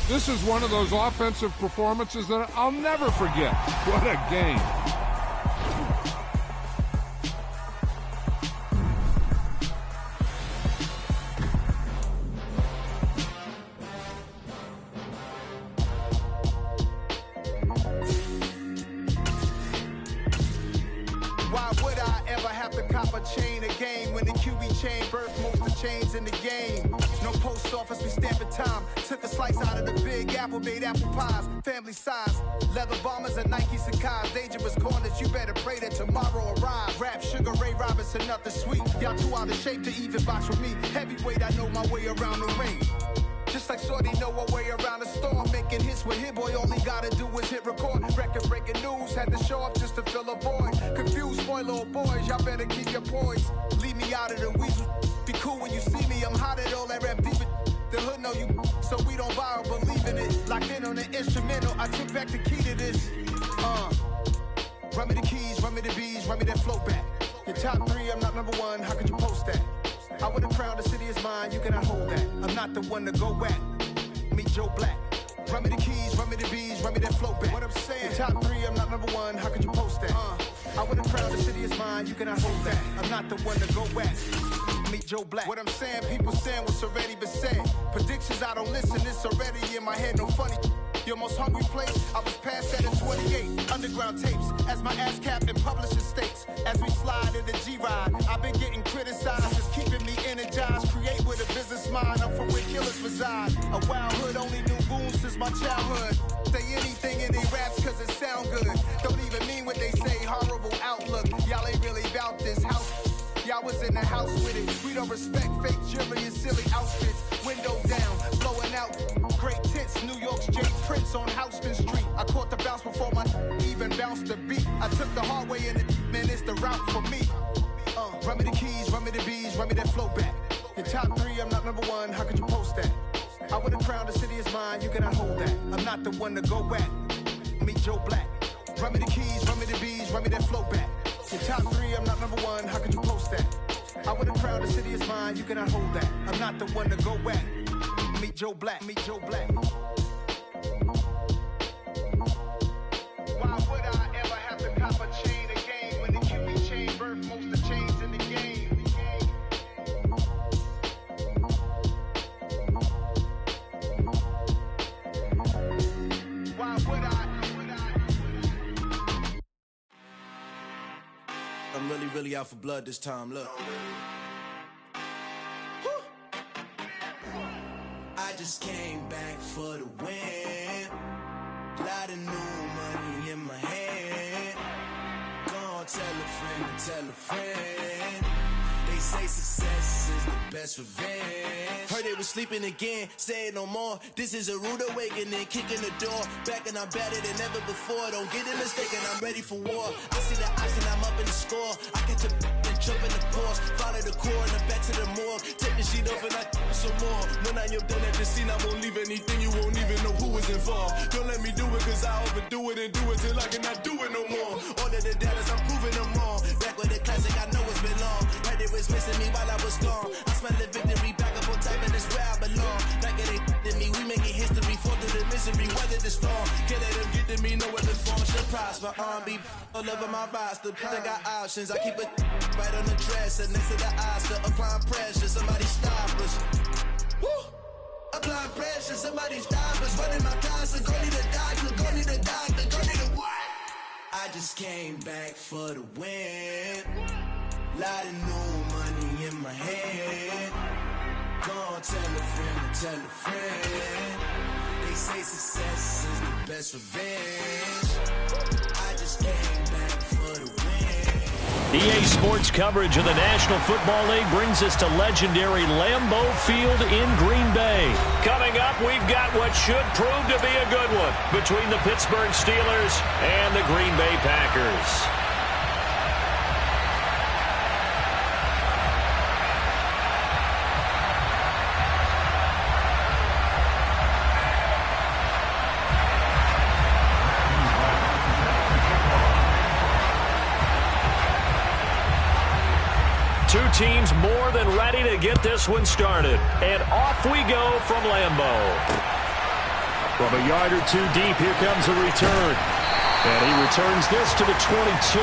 This is one of those offensive performances that I'll never forget. What a game. Why would I ever have to cop a chain a game when the QB chain birthed most of the chains in the game? No post office, we stamping time. Took a slice out of the big apple, made apple pies. Family size, leather bombers and Nike Sakai's. Dangerous corners, you better pray that tomorrow arrives. Rap, Sugar Ray Robinson, nothing sweet. Y'all too out of shape to even box with me. Heavyweight, I know my way around the ring. Just like Shorty know a way around the storm. Making hits with Hit Boy, all he gotta do is hit record. Record-breaking news, had to show up just to fill a void. Confused boy, little boys, y'all better keep your poise. Leave me out of the weasel. Be cool when you see me, I'm hot at all that rap deep. The hood know you, so we don't borrow, believe in it. Locked in on the instrumental, I took back the key to this. Run me the keys, run me the bees, run me that flow back. Your top three, I'm not number one, how could you post that? I would have crowned the city is mine, you cannot hold that. I'm not the one to go back. Meet Joe Black. Run me the keys, run me the bees, run me that flow back. What I'm saying, your top three, I'm not number one, how could you post that? I would have crowned the city is mine, you cannot hold that. I'm not the one to go back. Meet Joe Black. What I'm saying, people saying what's already been said. Predictions, I don't listen, it's already in my head, no funny. Your most hungry place, I was past that at 28. Underground tapes, as my ass cap in publishing states. As we slide in the G-Ride, I've been getting criticized. It's keeping me energized, create with a business mind. I'm from where killers reside. A wild hood, only knew goons since my childhood. Say anything in they raps cause it sound good. Don't even mean what they say, horrible outlook. Y'all ain't really about this house. Y'all was in the house with it. We don't respect fake jewelry and silly outfits. Window down, blowing out. Great tits, New York's J. Prince on Houston Street. I caught the bounce before my even bounced the beat. I took the hard way in it, man, it's the route for me. Run me the keys, run me the bees, run me that flow back. Your top three, I'm not number one, how could you post that? I would have crowned the city is mine, you cannot hold that. I'm not the one to go back. Meet Joe Black. Run me the keys, run me the bees, run me that flow back. Your top three, I'm not number one, how could you post that? I would have crowned the city is mine, you cannot hold that. I'm not the one to go back. Meet Joe Black, meet Joe Black. Why would I ever have to cop a chain a game when the QB chain birthed most of the chains in the game? Why would I? I'm really out for blood this time, look. I just came back for the win. Lot of new money in my hand. Gonna tell a friend and tell a friend. They say success is the best revenge. Heard they was sleeping again, say it no more. This is a rude awakening, kicking the door. Back and I'm better than ever before. Don't get it mistaken, I'm ready for war. I see the option, I'm up in the score. I catch a and jump in the Porsche. Follow the core and the back to the morgue. Take the sheet off and I some more. When I am done at the scene, I won't leave anything. You won't even know who was involved. Don't let me do it cause I overdo it and do it till I cannot do it no more. All of the doubters, I'm proving them wrong. Back with the classic, I know it's been long. Heard it was missing me while I was gone. I smell the victory back up on time and it's where I belong. Like it ain't to me, we making history. Fall through the misery, weather the storm. Can't let them get to me, know what the form should prosper. R&B all over my roster. I got options, I keep it right on the dresser. Next to the Oscar, applying pressure. Somebody stop us. Woo! Applying pressure, somebody stop us. Running my closet, go need a doctor, go need a doctor, go need a what? I just came back for the win. Lot of new money in my hand. Gonna tell a friend and tell a friend. They say success is the best revenge. I just came back for the win. EA Sports coverage of the National Football League brings us to legendary Lambeau Field in Green Bay. Coming up, we've got what should prove to be a good one between the Pittsburgh Steelers and the Green Bay Packers. Two teams more than ready to get this one started. And off we go from Lambeau. From a yard or two deep, here comes a return. And he returns this to the 22.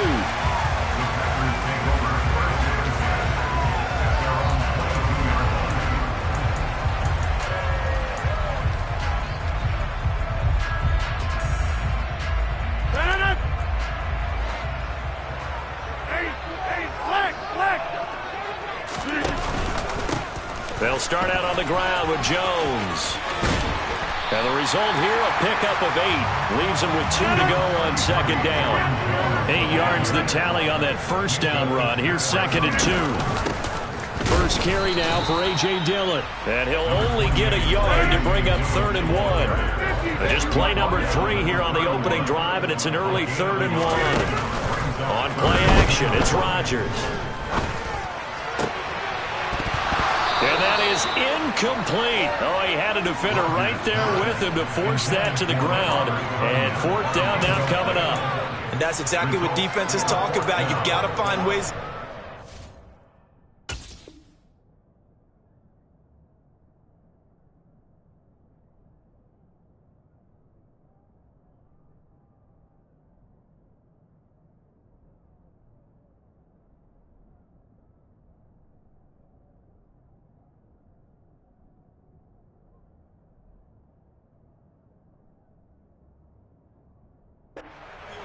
They'll start out on the ground with Jones. And the result here, a pickup of 8. Leaves them with 2 to go on second down. 8 yards the tally on that first down run. Here's second and 2. First carry now for A.J. Dillon. And he'll only get a yard to bring up 3rd and 1. Just play number 3 here on the opening drive, and it's an early 3rd and 1. On play action, it's Rodgers. And that is incomplete. Oh, he had a defender right there with him to force that to the ground. And 4th down now coming up. And that's exactly what defenses talk about. You've got to find ways.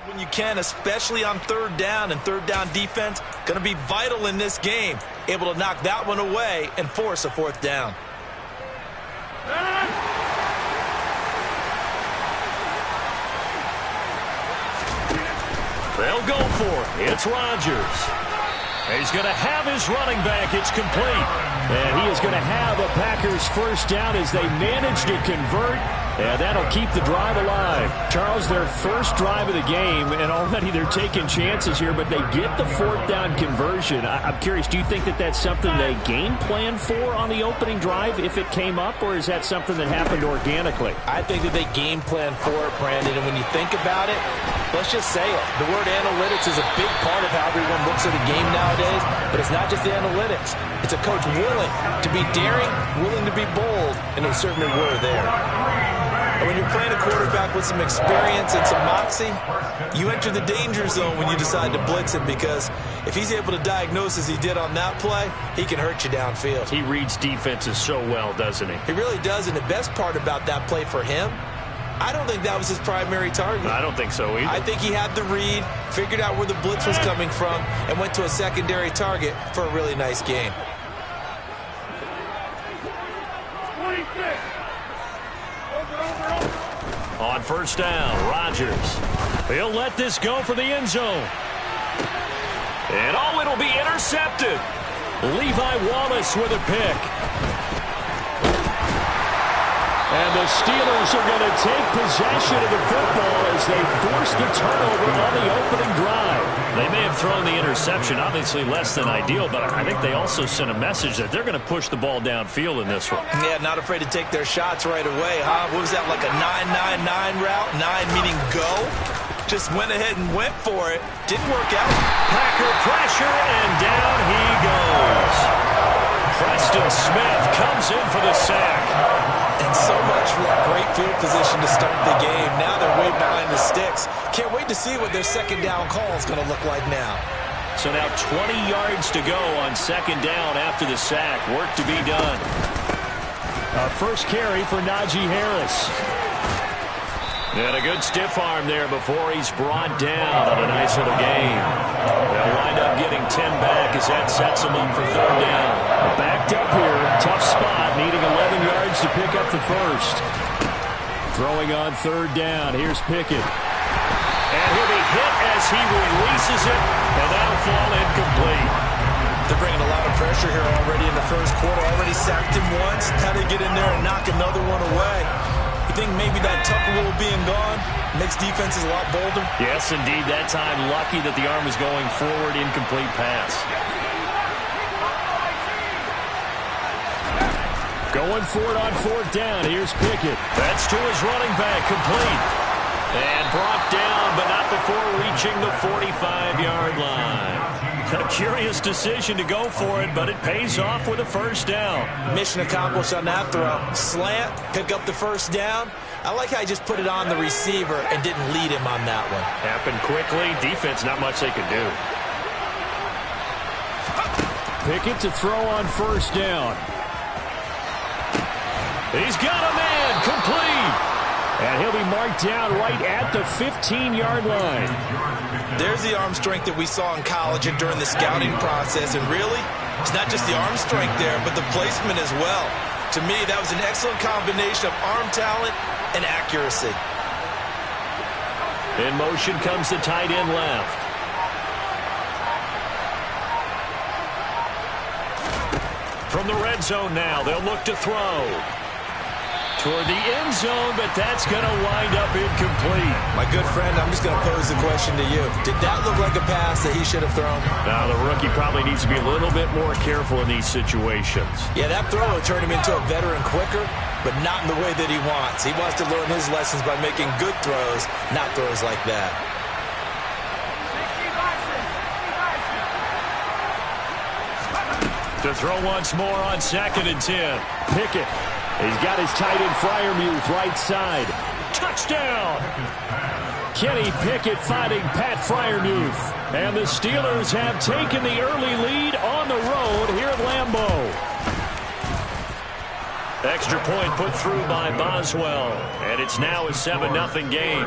When you can, especially on 3rd down, and 3rd down defense going to be vital in this game. Able to knock that one away and force a 4th down. They'll go for it. It's Rodgers. He's going to have his running back. It's complete. And he is going to have a Packers first down as they manage to convert. And that'll keep the drive alive. Charles, their first drive of the game, and already they're taking chances here, but they get the 4th down conversion. I'm curious, do you think that that's something they game plan for on the opening drive if it came up, or is that something that happened organically? I think that they game plan for it, Brandon, and when you think about it, let's just say it. The word analytics is a big part of how everyone looks at a game nowadays, but it's not just the analytics. It's a coach willing to be daring, willing to be bold, and they certainly were there. And when you're playing a quarterback with some experience and some moxie, you enter the danger zone when you decide to blitz him, because if he's able to diagnose as he did on that play, he can hurt you downfield. He reads defenses so well, doesn't he? He really does, and the best part about that play for him, I don't think that was his primary target. I don't think so either. I think he had the read, figured out where the blitz was coming from, and went to a secondary target for a really nice gain. On first down, Rodgers. He'll let this go for the end zone. And it'll be intercepted. Levi Wallace with a pick. And the Steelers are going to take possession of the football as they force the turnover on the opening drive. They may have thrown the interception, obviously less than ideal, but I think they also sent a message that they're going to push the ball downfield in this one. Yeah, not afraid to take their shots right away, huh? What was that, like a 9-9-9 route? 9 meaning go? Just went ahead and went for it. Didn't work out. Packer pressure, and down he goes. Preston Smith comes in for the sack. And so much for that great field position to start the game. Now they're way behind the sticks. Can't wait to see what their second down call is going to look like now. So now 20 yards to go on second down after the sack. Work to be done. First carry for Najee Harris. And a good stiff arm there before he's brought down on a nice little gain. They'll wind up getting 10 back as that sets them up for third down. Backed up here, tough spot, needing 11 yards to pick up the first. Throwing on third down, here's Pickett. And he'll be hit as he releases it, and that'll fall incomplete. They're bringing a lot of pressure here already in the first quarter. Already sacked him once. Had to get in there and knock another one away. You think maybe that Tucker Rule being gone makes defenses a lot bolder? Yes, indeed. That time, lucky that the arm was going forward, incomplete pass. Going for it on fourth down. Here's Pickett. That's to his running back, complete. And brought down, but not before reaching the 45-yard line. A curious decision to go for it, but it pays off with a first down. Mission accomplished on that throw. Slant, pick up the first down, I like how he just put it on the receiver and didn't lead him on that one. Happened quickly. Defense, not much they could do. Pickett to throw on first down. He's got a man. Complete. And he'll be marked down right at the 15-yard line. There's the arm strength that we saw in college and during the scouting process. And really, it's not just the arm strength there, but the placement as well. To me, that was an excellent combination of arm talent and accuracy. In motion comes the tight end left. From the red zone now, they'll look to throw. Toward the end zone, but that's going to wind up incomplete. My good friend, I'm just going to pose the question to you. Did that look like a pass that he should have thrown? Now, the rookie probably needs to be a little bit more careful in these situations. Yeah, that throw will turn him into a veteran quicker, but not in the way that he wants. He wants to learn his lessons by making good throws, not throws like that. To throw once more on 2nd and 10. Pickett. He's got his tight end Freiermuth right side. Touchdown! Kenny Pickett finding Pat Freiermuth. And the Steelers have taken the early lead on the road here at Lambeau. Extra point put through by Boswell. And it's now a 7-0 game.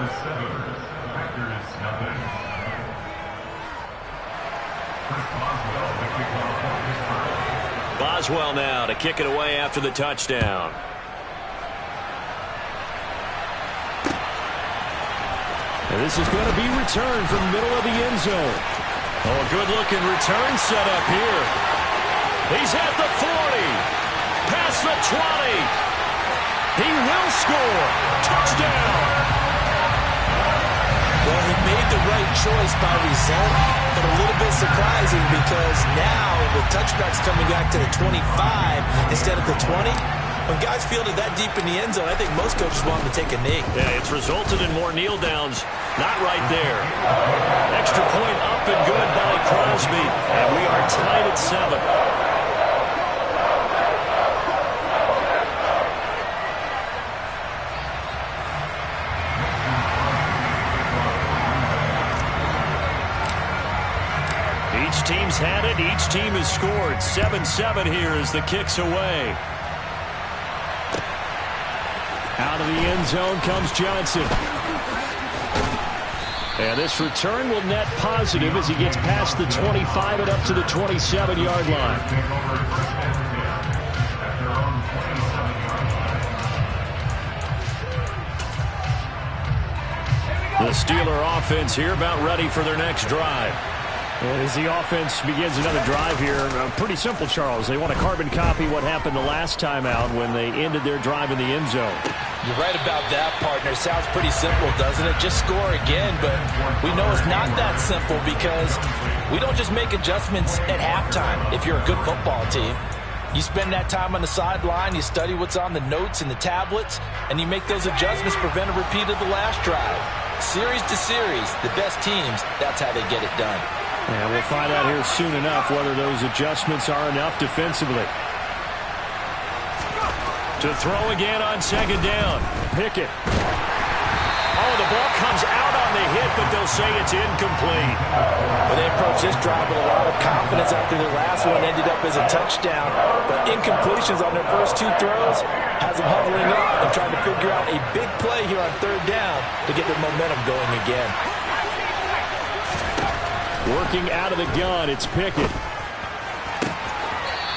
Boswell now to kick it away after the touchdown. And this is going to be returned from the middle of the end zone. Oh, a good-looking return set up here. He's at the 40. Past the 20. He will score. Touchdown. Well, he made the right choice by result, but a little bit surprising because now with touchbacks coming back to the 25 instead of the 20, when guys field it that deep in the end zone, I think most coaches want them to take a knee. Yeah, it's resulted in more kneel downs. Not right there. Extra point up and good by Crosby, and we are tied at 7. Each team's had it. Each team has scored. 7-7 here as the kick's away. Out of the end zone comes Johnson. And this return will net positive as he gets past the 25 and up to the 27-yard line. The Steeler offense here about ready for their next drive. And as the offense begins another drive here, pretty simple, Charles. They want to carbon copy what happened the last time out when they ended their drive in the end zone. You're right about that, partner. Sounds pretty simple, doesn't it? Just score again, but we know it's not that simple because we don't just make adjustments at halftime if you're a good football team. You spend that time on the sideline, you study what's on the notes and the tablets, and you make those adjustments, prevent a repeat of the last drive. Series to series, the best teams, that's how they get it done. And we'll find out here soon enough whether those adjustments are enough defensively. To throw again on 2nd down. Pickett. Oh, the ball comes out on the hit, but they'll say it's incomplete. Well, they approached this drive with a lot of confidence after their last one ended up as a touchdown. But incompletions on their first two throws has them huddling up and trying to figure out a big play here on 3rd down to get their momentum going again. Working out of the gun, it's Pickett.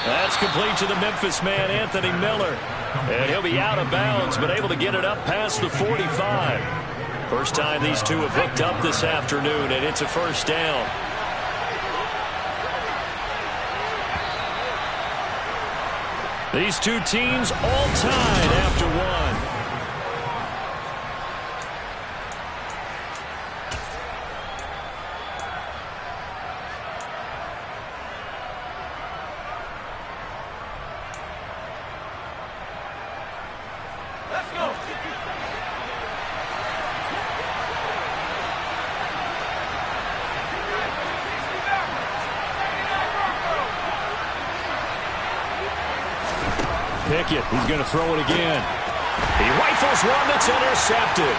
That's complete to the Memphis man, Anthony Miller. And he'll be out of bounds, but able to get it up past the 45. First time these two have hooked up this afternoon, and it's a first down. These two teams all tied after one. Pickett, he's going to throw it again. He rifles one that's intercepted.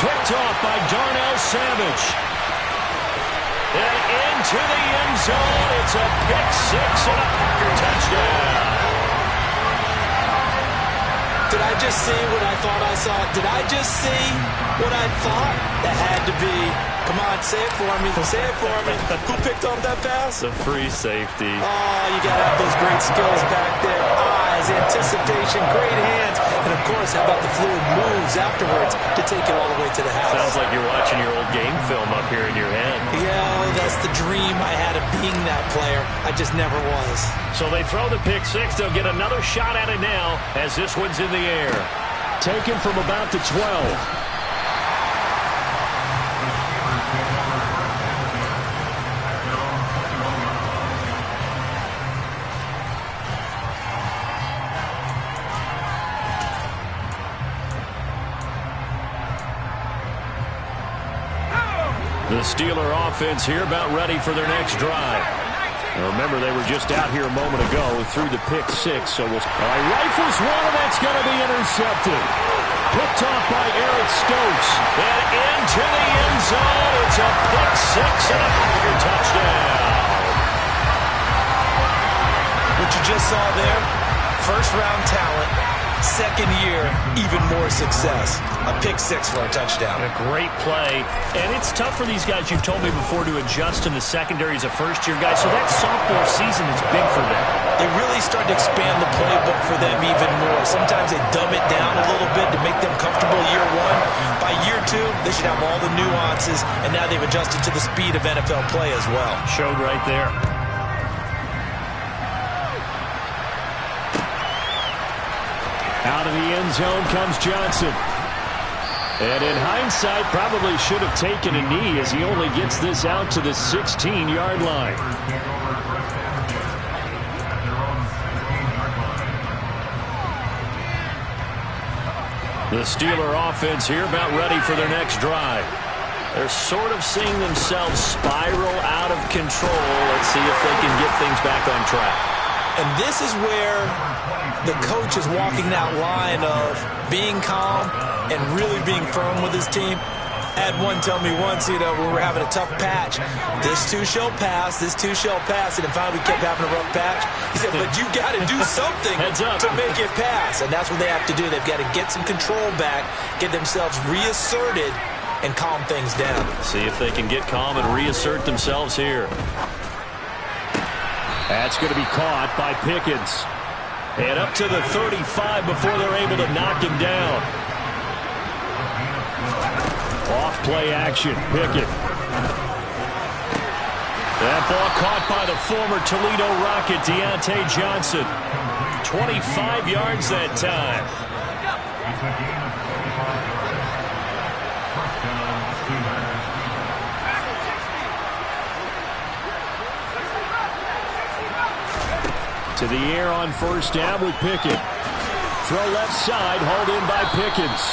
Picked off by Darnell Savage. And into the end zone. It's a pick six and a Packer touchdown. Did I just see what I thought I saw? Did I just see what I thought? That had to be. Come on, say it for me. Say it for me. Who picked off that pass? The free safety. Oh, you got to have those great skills back there. Eyes, anticipation, great hands. And, of course, how about the fluid moves afterwards to take it all the way to the house? Sounds like you're watching your old game film up here in your head. Yeah, that's the dream I had of being that player. I just never was. So they throw the pick six. They'll get another shot at it now as this one's in the air. Taken from about the 12. The Steeler offense here about ready for their next drive. Now remember, they were just out here a moment ago through the pick six. So we'll rifles one, and that's going to be intercepted. Picked off by Eric Stokes. And into the end zone. It's a pick six and a Packer touchdown. What you just saw there, first-round talent, second year, even more success. A pick six for a touchdown. A great play. And it's tough for these guys, you've told me before, to adjust in the secondary as a first-year guy. So that sophomore season is big for them. They really start to expand the playbook for them even more. Sometimes they dumb it down a little bit to make them comfortable year one. By year two, they should have all the nuances, and now they've adjusted to the speed of NFL play as well. Showed right there. Out of the end zone comes Johnson. And in hindsight, probably should have taken a knee as he only gets this out to the 16-yard line. The Steeler offense here about ready for their next drive. They're sort of seeing themselves spiral out of control. Let's see if they can get things back on track. And this is where the coach is walking that line of being calm and really being firm with his team. I had one tell me once, when we were having a tough patch, this too shall pass, this too shall pass, and then finally we kept having a rough patch. He said, but you got to do something to make it pass, and that's what they have to do. They've got to get some control back, get themselves reasserted, and calm things down. See if they can get calm and reassert themselves here. That's going to be caught by Pickens. And up to the 35 before they're able to knock him down. Off-play action, Pickett. That ball caught by the former Toledo Rocket, Deontay Johnson. 25 yards that time. To the air on first down with Pickett. Throw left side, hauled in by Pickens.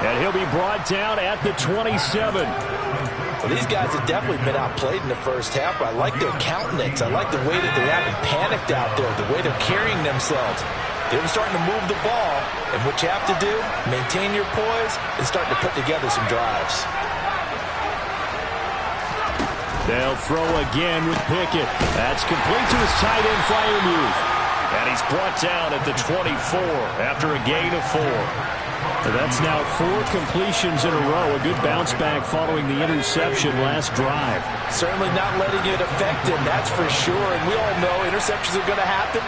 And he'll be brought down at the 27. Well, these guys have definitely been outplayed in the first half. I like their countenance. I like the way that they haven't panicked out there, the way they're carrying themselves. They're starting to move the ball. And what you have to do, maintain your poise and start to put together some drives. They'll throw again with Pickett. That's complete to his tight end Freiermuth. And he's brought down at the 24 after a gain of 4. That's now 4 completions in a row. A good bounce back following the interception last drive. Certainly not letting it affect him, that's for sure. And we all know interceptions are going to happen.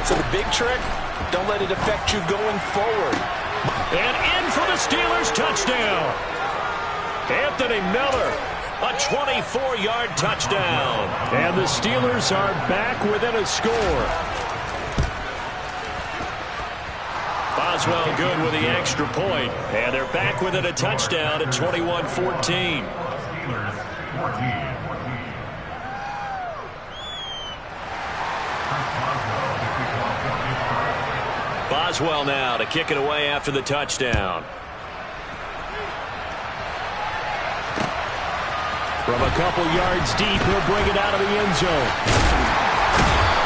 So the big trick, don't let it affect you going forward. And in for the Steelers touchdown. Anthony Miller. A 24-yard touchdown. And the Steelers are back within a score. Boswell good with the extra point. And they're back within a touchdown at 21-14. Boswell now to kick it away after the touchdown. From a couple yards deep, he'll bring it out of the end zone.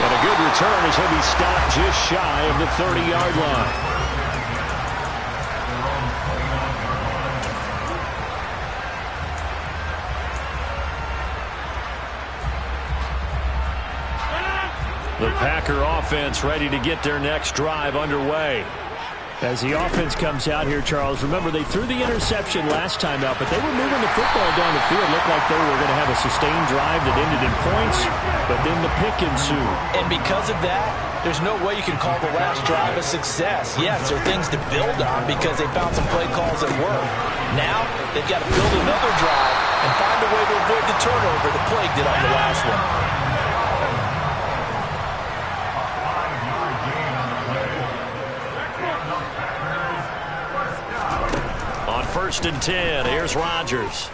And a good return as he'll be stopped just shy of the 30-yard line. The Packer offense ready to get their next drive underway. As the offense comes out here, Charles, remember they threw the interception last time out, but they were moving the football down the field. Looked like they were going to have a sustained drive that ended in points, but then the pick ensued. And because of that, there's no way you can call the last drive a success. Yes, there are things to build on because they found some play calls that work. Now, they've got to build another drive and find a way to avoid the turnover that plagued it on the last one. First and 10. Here's Rodgers.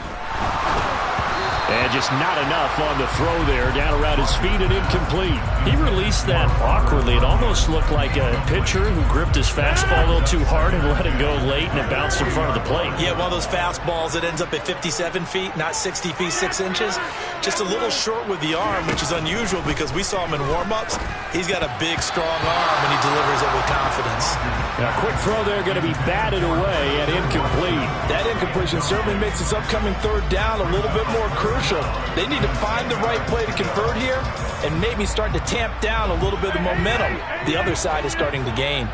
And just not enough on the throw there. Down around his feet and incomplete. He released that awkwardly. It almost looked like a pitcher who gripped his fastball a little too hard and let it go late, and it bounced in front of the plate. Yeah, one of those fastballs that ends up at 57 feet, not 60 feet, 6 inches. Just a little short with the arm, which is unusual because we saw him in warm-ups. He's got a big, strong arm, and he delivers it with confidence. Now, quick throw there going to be batted away and incomplete. That incompletion certainly makes this upcoming third down a little bit more crucial. They need to find the right play to convert here and maybe start to tamp down a little bit of the momentum the other side is starting to gain.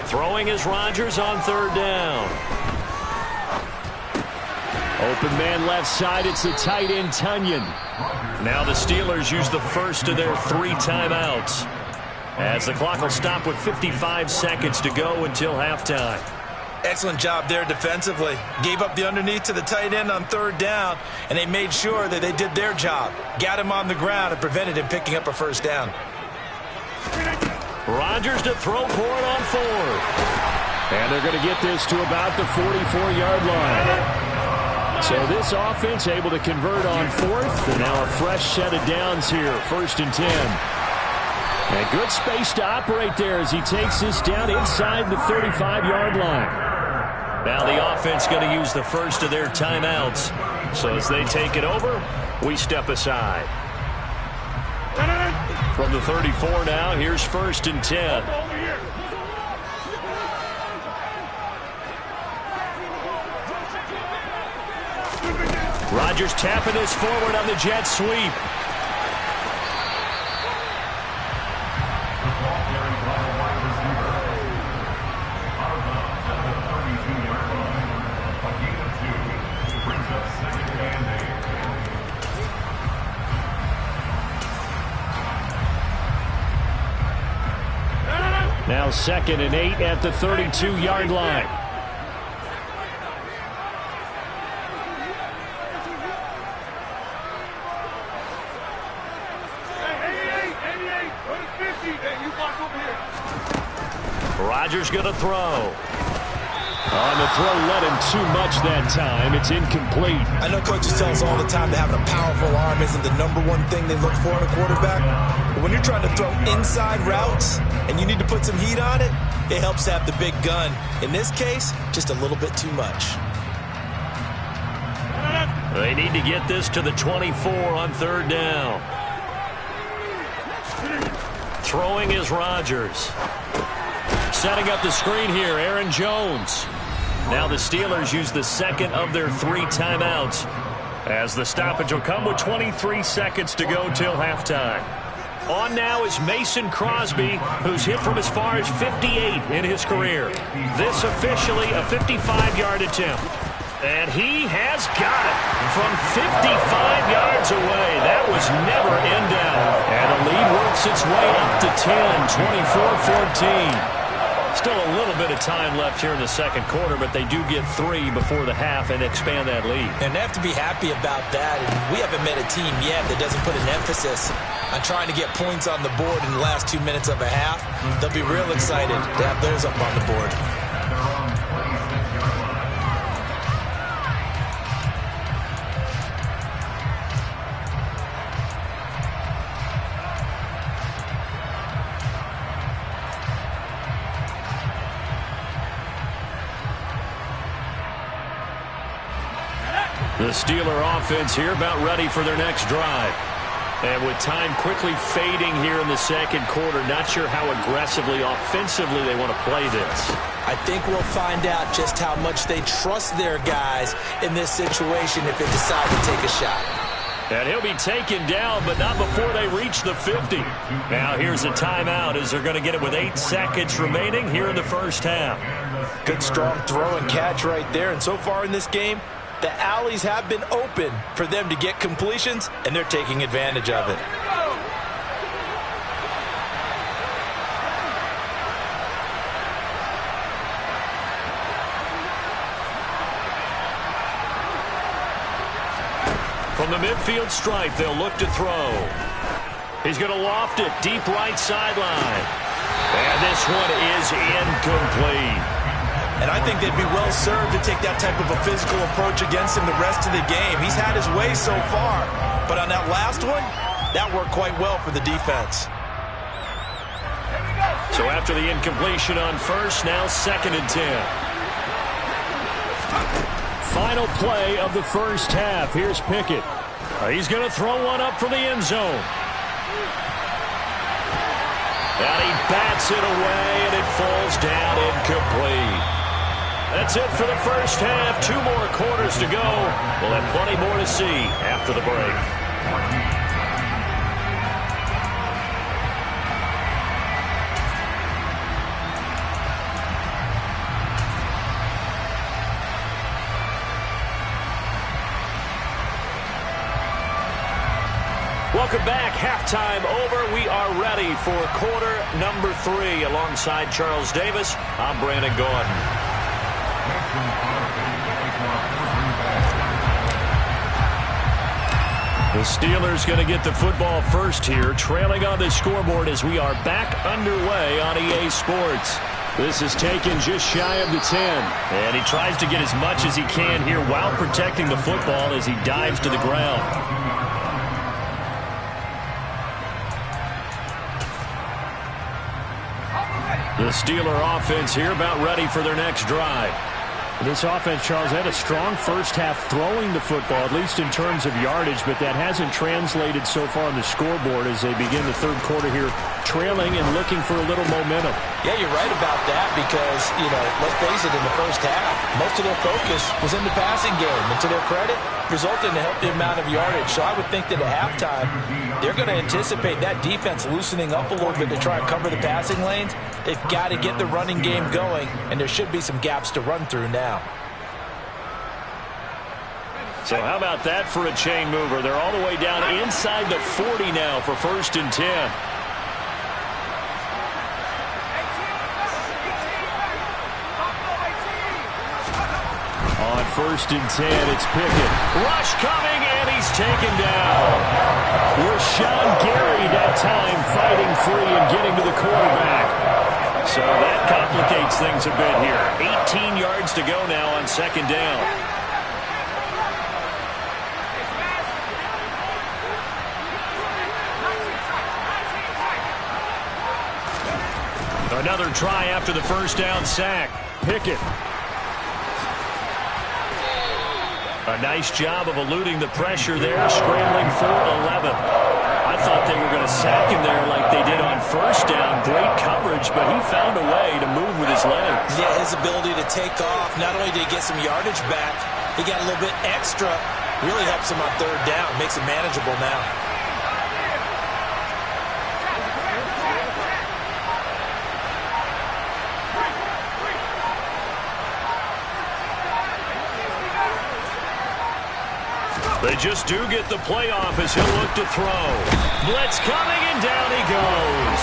Throwing is Rodgers on third down. Open man left side. It's the tight end, Tunyon. Now the Steelers use the first of their 3 timeouts, as the clock will stop with 55 seconds to go until halftime. Excellent job there defensively. Gave up the underneath to the tight end on third down, and they made sure that they did their job. Got him on the ground and prevented him picking up a first down. Rodgers to throw for it on fourth. And they're going to get this to about the 44-yard line. So this offense able to convert on fourth, and now a fresh set of downs here, first and 10. And good space to operate there as he takes this down inside the 35-yard line. Now the offense going to use the first of their timeouts. So as they take it over, we step aside. From the 34 now, here's first and 10. Rodgers tapping this forward on the jet sweep. Now 2nd and 8 at the 32-yard line. Rodgers going to throw. On the throw, let him too much that time. It's incomplete. I know coaches tell us all the time that having a powerful arm isn't the #1 thing they look for in a quarterback. But when you're trying to throw inside routes and you need to put some heat on it, it helps to have the big gun. In this case, just a little bit too much. They need to get this to the 24 on third down. Throwing is Rodgers. Setting up the screen here, Aaron Jones. Now the Steelers use the second of their 3 timeouts, as the stoppage will come with 23 seconds to go till halftime. On now is Mason Crosby, who's hit from as far as 58 in his career. This officially a 55-yard attempt. And he has got it from 55 yards away. That was never in doubt. And the lead works its way up to 10, 24-14. Still a little bit of time left here in the second quarter, but they do get 3 before the half and expand that lead. And they have to be happy about that. And we haven't met a team yet that doesn't put an emphasis on trying to get points on the board in the last 2 minutes of a half. They'll be real excited to have those up on the board. The Steeler offense here about ready for their next drive. And with time quickly fading here in the second quarter, not sure how aggressively, offensively they want to play this. I think we'll find out just how much they trust their guys in this situation if they decide to take a shot. And he'll be taken down, but not before they reach the 50. Now here's a timeout as they're going to get it with 8 seconds remaining here in the first half. Good strong throw and catch right there. And so far in this game, the alleys have been open for them to get completions, and they're taking advantage of it. From the midfield stripe, they'll look to throw. He's going to loft it deep right sideline. And this one is incomplete. And I think they'd be well served to take that type of a physical approach against him the rest of the game. He's had his way so far. But on that last one, that worked quite well for the defense. So after the incompletion on first, now 2nd and 10. Final play of the first half. Here's Pickett. He's going to throw one up for the end zone. And he bats it away, and it falls down incomplete. That's it for the first half. 2 more quarters to go. We'll have plenty more to see after the break. Welcome back. Halftime over. We are ready for quarter number 3. Alongside Charles Davis, I'm Brandon Gordon. The Steelers going to get the football first here, trailing on the scoreboard as we are back underway on EA Sports. This is taken just shy of the 10. And he tries to get as much as he can here while protecting the football as he dives to the ground. The Steeler offense here about ready for their next drive. This offense, Charles, had a strong first half throwing the football, at least in terms of yardage, but that hasn't translated so far on the scoreboard as they begin the third quarter here, trailing and looking for a little momentum. Yeah, you're right about that because, let's face it, in the first half, most of their focus was in the passing game. And to their credit, resulted in a healthy amount of yardage. So I would think that at halftime, they're going to anticipate that defense loosening up a little bit to try and cover the passing lanes. They've got to get the running game going, and there should be some gaps to run through now. So how about that for a chain mover? They're all the way down inside the 40 now for 1st and 10. On 1st and 10, it's Pickett. Rush coming, and he's taken down. Rashawn Gary that time fighting free and getting to the quarterback. So that complicates things a bit here. 18 yards to go now on 2nd down. Another try after the first down sack. Pickett. A nice job of eluding the pressure there, scrambling for 11. I thought they were going to sack him there like they did on first down. Great coverage, but he found a way to move with his legs. Yeah, his ability to take off, not only did he get some yardage back, he got a little bit extra. Really helps him on 3rd down, makes it manageable now. They just do get the playoff as he'll look to throw. Blitz coming, and down he goes.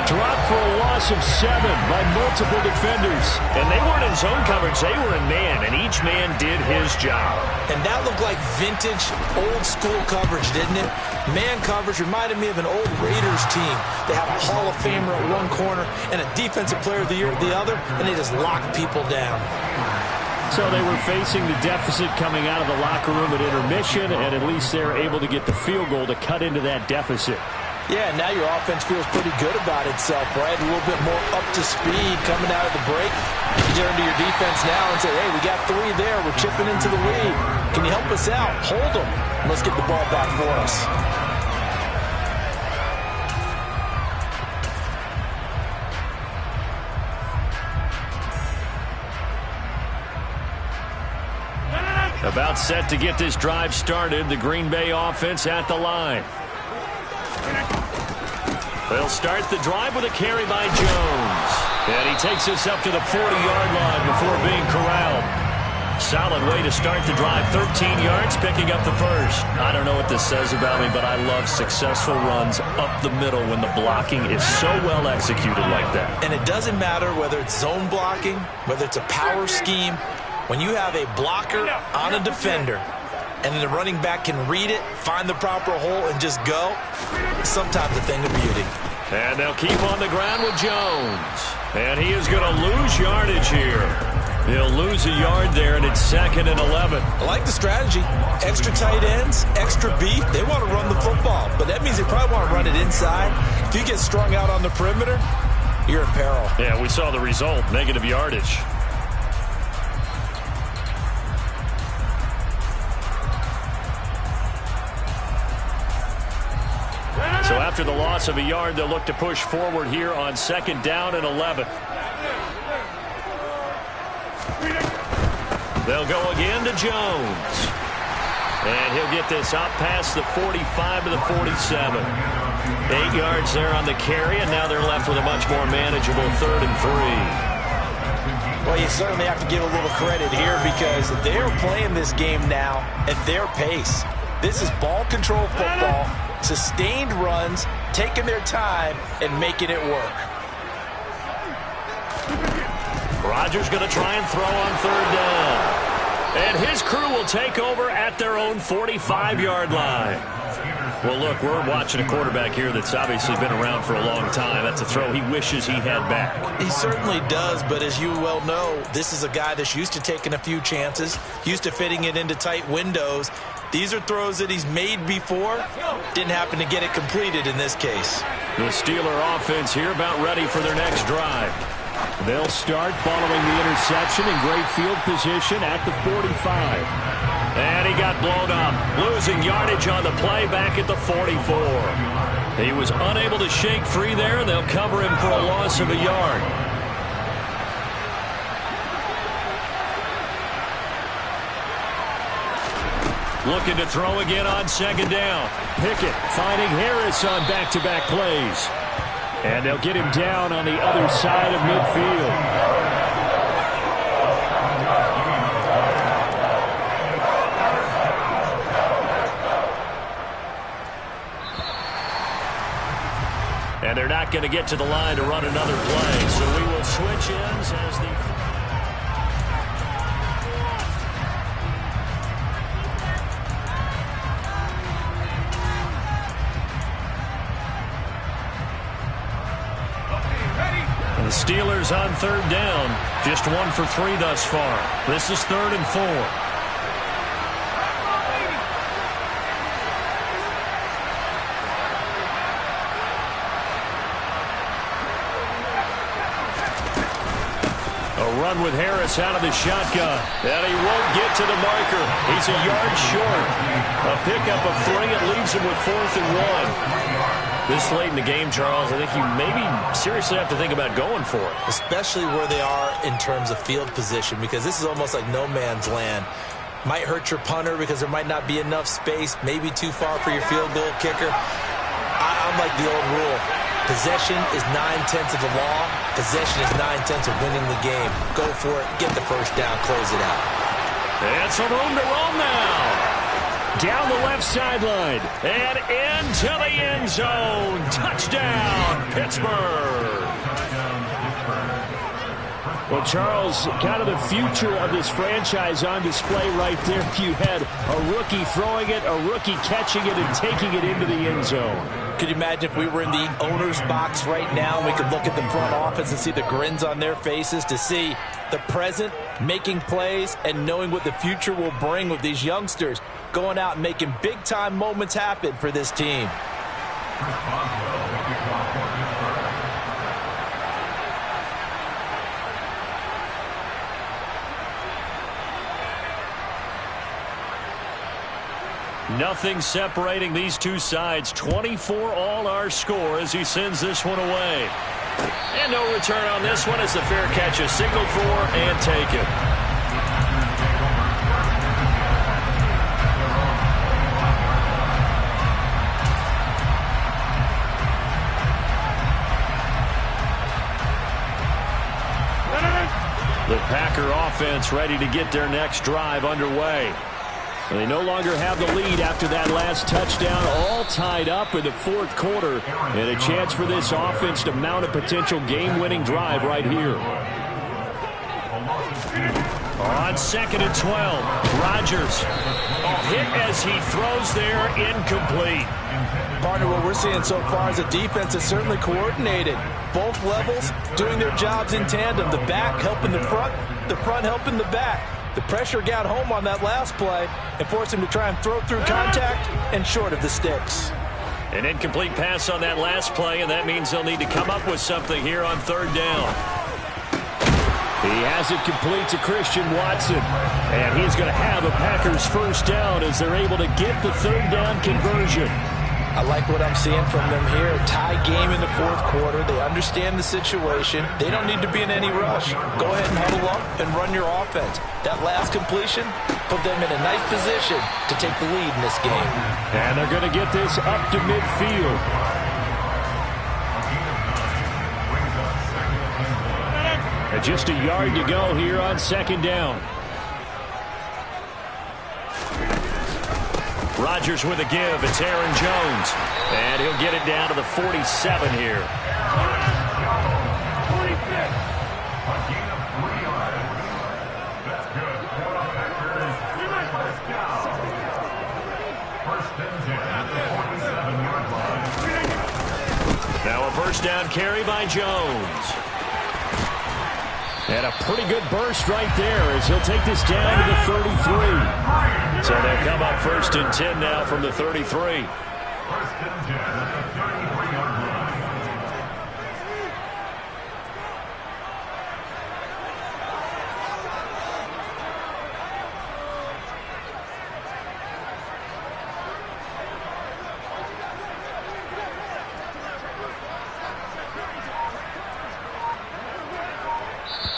Dropped for a loss of 7 by multiple defenders. And they weren't in zone coverage, they were in man, and each man did his job. And that looked like vintage, old-school coverage, didn't it? Man coverage reminded me of an old Raiders team. They have a Hall of Famer at one corner and a Defensive Player of the Year at the other, and they just lock people down. So they were facing the deficit coming out of the locker room at intermission, and at least they're able to get the field goal to cut into that deficit. Yeah, now your offense feels pretty good about itself, right? A little bit more up to speed coming out of the break. You turn to your defense now and say, hey, we got 3 there. We're chipping into the lead. Can you help us out? Hold them. Let's get the ball back for us. About set to get this drive started. The Green Bay offense at the line. They'll start the drive with a carry by Jones. And he takes us up to the 40-yard line before being corralled. Solid way to start the drive. 13 yards, picking up the first. I don't know what this says about me, but I love successful runs up the middle when the blocking is so well executed like that. And it doesn't matter whether it's zone blocking, whether it's a power scheme. When you have a blocker on a defender and the running back can read it, find the proper hole, and just go, sometimes a thing of beauty. And they'll keep on the ground with Jones. And he is going to lose yardage here. He'll lose a yard there, and it's 2nd and 11. I like the strategy. Extra tight ends, extra beef. They want to run the football, but that means they probably want to run it inside. If you get strung out on the perimeter, you're in peril. Yeah, we saw the result, negative yardage. So after the loss of a yard, they'll look to push forward here on 2nd down and 11. They'll go again to Jones. And he'll get this out past the 45 to the 47. 8 yards there on the carry, and now they're left with a much more manageable 3rd and 3. Well, you certainly have to give a little credit here because they're playing this game now at their pace. This is ball control football, sustained runs, taking their time, and making it work. Rodgers going to try and throw on 3rd down. And his crew will take over at their own 45-yard line. Well, look, we're watching a quarterback here that's obviously been around for a long time. That's a throw he wishes he had back. He certainly does, but as you well know, this is a guy that's used to taking a few chances, used to fitting it into tight windows. These are throws that he's made before. Didn't happen to get it completed in this case. The Steeler offense here about ready for their next drive. They'll start following the interception in great field position at the 45. And he got blown up, losing yardage on the play back at the 44. He was unable to shake free there, and they'll cover him for a loss of a yard. Looking to throw again on 2nd down. Pickett finding Harris on back-to-back plays. And they'll get him down on the other side of midfield. And they're not going to get to the line to run another play. So we will switch ends as the... Steelers on 3rd down. Just 1 for 3 thus far. This is 3rd and 4. A run with Harris out of the shotgun. And he won't get to the marker. He's a yard short. A pickup of 3. It leaves him with 4th and 1. This late in the game, Charles, I think you maybe seriously have to think about going for it. Especially where they are in terms of field position, because this is almost like no man's land. Might hurt your punter because there might not be enough space, maybe too far for your field goal kicker. I'm like the old rule. Possession is 9/10 of the law. Possession is 9/10 of winning the game. Go for it, get the first down, close it out. And some room to roam now. Down the left sideline and into the end zone. Touchdown, Pittsburgh. Well, Charles, kind of the future of this franchise on display right there. You had a rookie throwing it, a rookie catching it, and taking it into the end zone. Could you imagine if we were in the owner's box right now and we could look at the front office and see the grins on their faces, to see the present making plays and knowing what the future will bring with these youngsters going out and making big-time moments happen for this team. Nothing separating these two sides. 24 all our score as he sends this one away. And no return on this one as the fair catch is signaled for and taken. offense ready to get their next drive underway. They no longer have the lead after that last touchdown, all tied up in the fourth quarter, and a chance for this offense to mount a potential game-winning drive right here. On 2nd and 12, Rodgers. Hit as he throws there, incomplete. Partner, what we're seeing so far is a defense that's certainly coordinated. Both levels doing their jobs in tandem. The back helping the front helping the back. The pressure got home on that last play and forced him to try and throw through contact and short of the sticks. An incomplete pass on that last play, and that means they'll need to come up with something here on 3rd down. He has it complete to Christian Watson. And he's going to have a Packers first down as they're able to get the 3rd down conversion. I like what I'm seeing from them here. Tie game in the fourth quarter. They understand the situation. They don't need to be in any rush. Go ahead and huddle up and run your offense. That last completion put them in a nice position to take the lead in this game. And they're going to get this up to midfield. And just a yard to go here on 2nd down. Rodgers with a give. It's Aaron Jones. And he'll get it down to the 47 here. Now a first down carry by Jones. And a pretty good burst right there as he'll take this down to the 33. So they'll come up 1st and 10 now from the 33.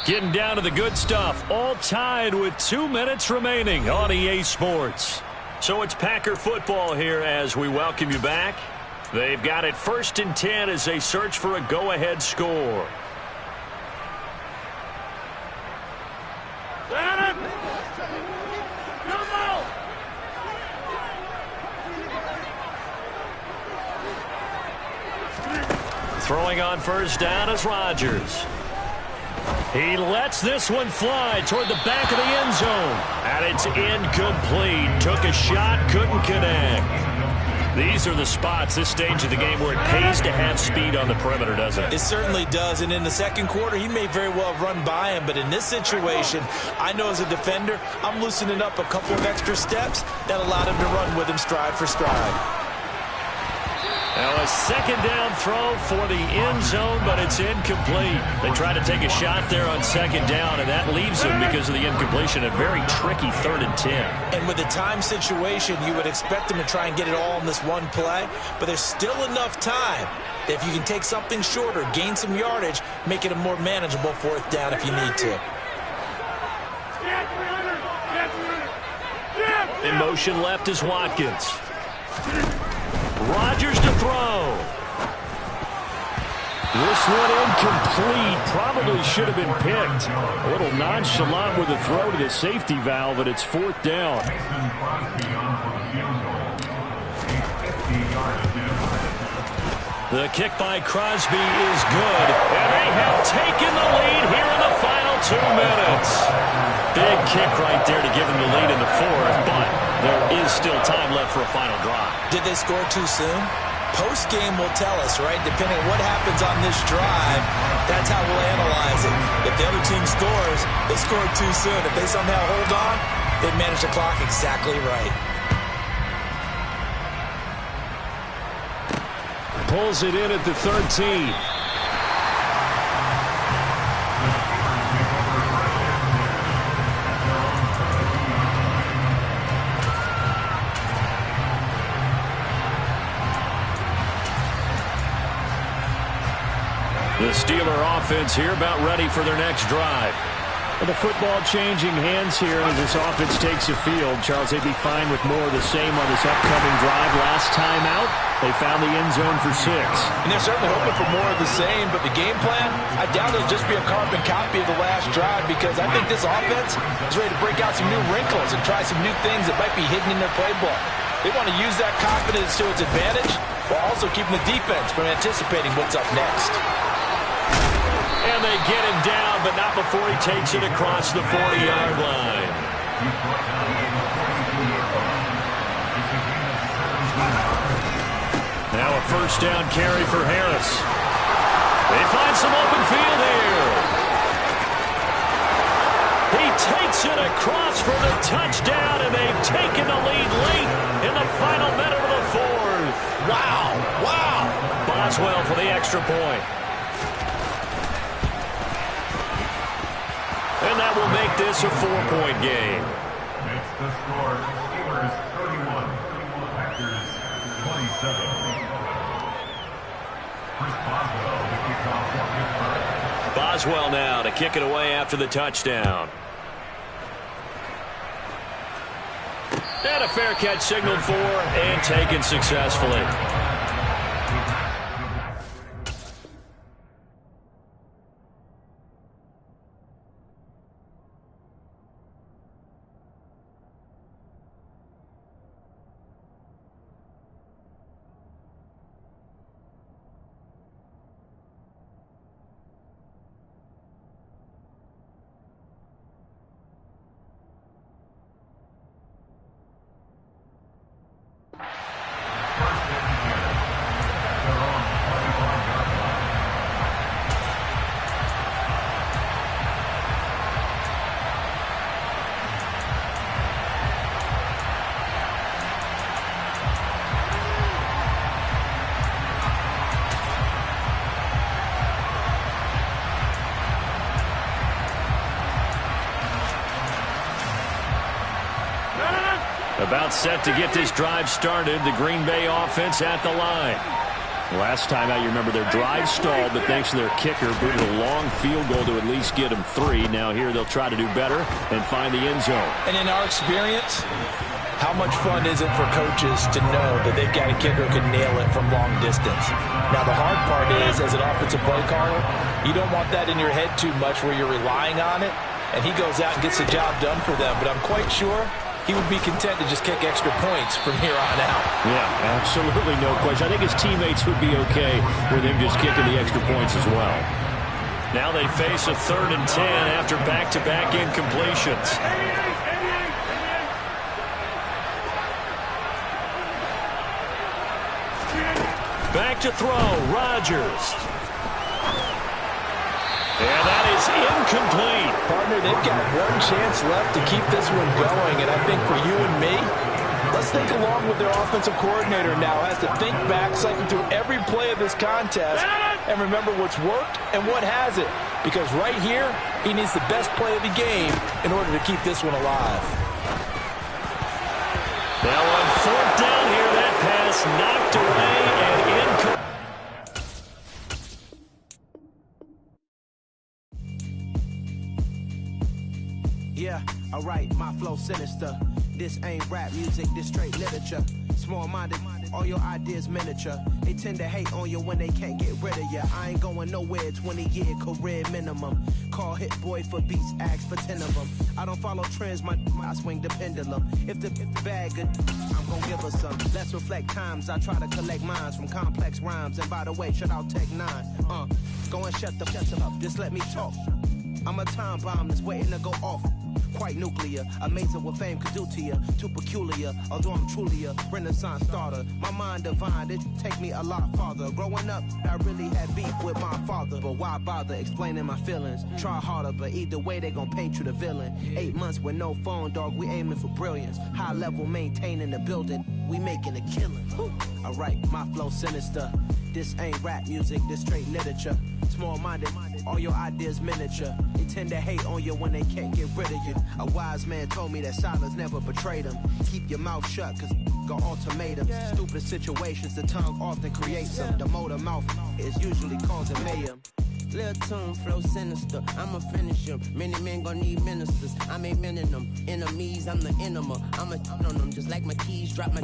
Getting down to the good stuff, all tied with 2 minutes remaining on EA Sports. So it's Packer football here as we welcome you back. They've got it 1st and 10 as they search for a go-ahead score. Throwing on first down is Rodgers. He lets this one fly toward the back of the end zone. And it's incomplete. Took a shot, couldn't connect. These are the spots, this stage of the game, where it pays to have speed on the perimeter, doesn't it? It certainly does. And in the second quarter, he may very well have run by him. But in this situation, I know as a defender, I'm loosening up a couple of extra steps that allowed him to run with him stride for stride. Now a second down throw for the end zone, but it's incomplete. They try to take a shot there on second down, and that leaves them, because of the incompletion, a very tricky 3rd and 10. And with the time situation, you would expect them to try and get it all in this one play, but there's still enough time that if you can take something shorter, gain some yardage, make it a more manageable 4th down if you need to. In motion left is Watkins. Rodgers to throw. This one incomplete. Probably should have been picked. A little nonchalant with a throw to the safety valve, but it's 4th down. The kick by Crosby is good. And they have taken the lead here in the final 2 minutes. Big kick right there to give them the lead in the 4th, but there is still time left for a final drive. Did they score too soon? Post-game will tell us, right? Depending on what happens on this drive, that's how we'll analyze it. If the other team scores, they scored too soon. If they somehow hold on, they manage the clock exactly right. Pulls it in at the 13. The Steeler offense here about ready for their next drive. Well, the football changing hands here as this offense takes the field. Charles, they'd be fine with more of the same on this upcoming drive. Last time out, they found the end zone for 6. And they're certainly hoping for more of the same, but the game plan, I doubt it'll just be a carbon copy of the last drive, because I think this offense is ready to break out some new wrinkles and try some new things that might be hidden in their playbook. They want to use that confidence to its advantage while also keeping the defense from anticipating what's up next. And they get him down, but not before he takes it across the 40-yard line. Now a first down carry for Harris. They find some open field here. He takes it across for the touchdown, and they've taken the lead late in the final minute of the 4th. Wow, wow. Boswell for the extra point. And that will make this a 4-point game. Makes the score. Steelers 31, Packers 27. Chris Boswell to kick off for Pittsburgh. Boswell now to kick it away after the touchdown. And a fair catch signaled for and taken successfully. About set to get this drive started. The Green Bay offense at the line. Last time out, you remember their drive stalled, but thanks to their kicker, booted a long field goal to at least get them 3. Now here they'll try to do better and find the end zone. And in our experience, how much fun is it for coaches to know that they've got a kicker who can nail it from long distance? Now the hard part is, as an offensive play caller, you don't want that in your head too much where you're relying on it, and he goes out and gets the job done for them. But I'm quite sure he would be content to just kick extra points from here on out. Yeah, absolutely no question. I think his teammates would be okay with him just kicking the extra points as well. Now they face a 3rd and 10 after back-to-back incompletions. Back to throw, Rodgers. And that is incomplete. Partner, they've got one chance left to keep this one going, and I think for you and me, let's think along with their offensive coordinator now has to think back, cycle through every play of this contest, and remember what's worked and what hasn't. Because right here, he needs the best play of the game in order to keep this one alive. Now on 4th down here, that pass knocked away and incomplete. Yeah, alright, my flow sinister. This ain't rap music, this straight literature. Small-minded, all your ideas miniature. They tend to hate on you when they can't get rid of you. I ain't going nowhere, 20-year career minimum. Call Hit Boy for beats, ask for 10 of them. I don't follow trends, I swing the pendulum. If the bag good, I'm gonna give her some. Let's reflect times, I try to collect minds from complex rhymes. And by the way, shut out Tech 9. Go and shut up, just let me talk. I'm a time bomb that's waiting to go off. Quite nuclear, amazing what fame could do to you. Too peculiar, although I'm truly a renaissance starter. My mind divine, it take me a lot farther. Growing up, I really had beef with my father. But why bother explaining my feelings? Try harder, but either way they gon' paint you the villain. 8 months with no phone, dog, we aiming for brilliance. High level maintaining the building, we making a killing. Alright, my flow sinister. This ain't rap music, this straight literature. Small-minded, all your ideas miniature. They tend to hate on you when they can't get rid of you. A wise man told me that silence never betrayed them. Keep your mouth shut, cause got ultimatums. Stupid situations, the tongue often creates them. The motor mouth is usually causing mayhem. Lil' tune, flow sinister. I'ma finish him. Many men gon' need ministers. I'm a men in them. Enemies, I'm the enema. I'ma on them just like my keys. Drop my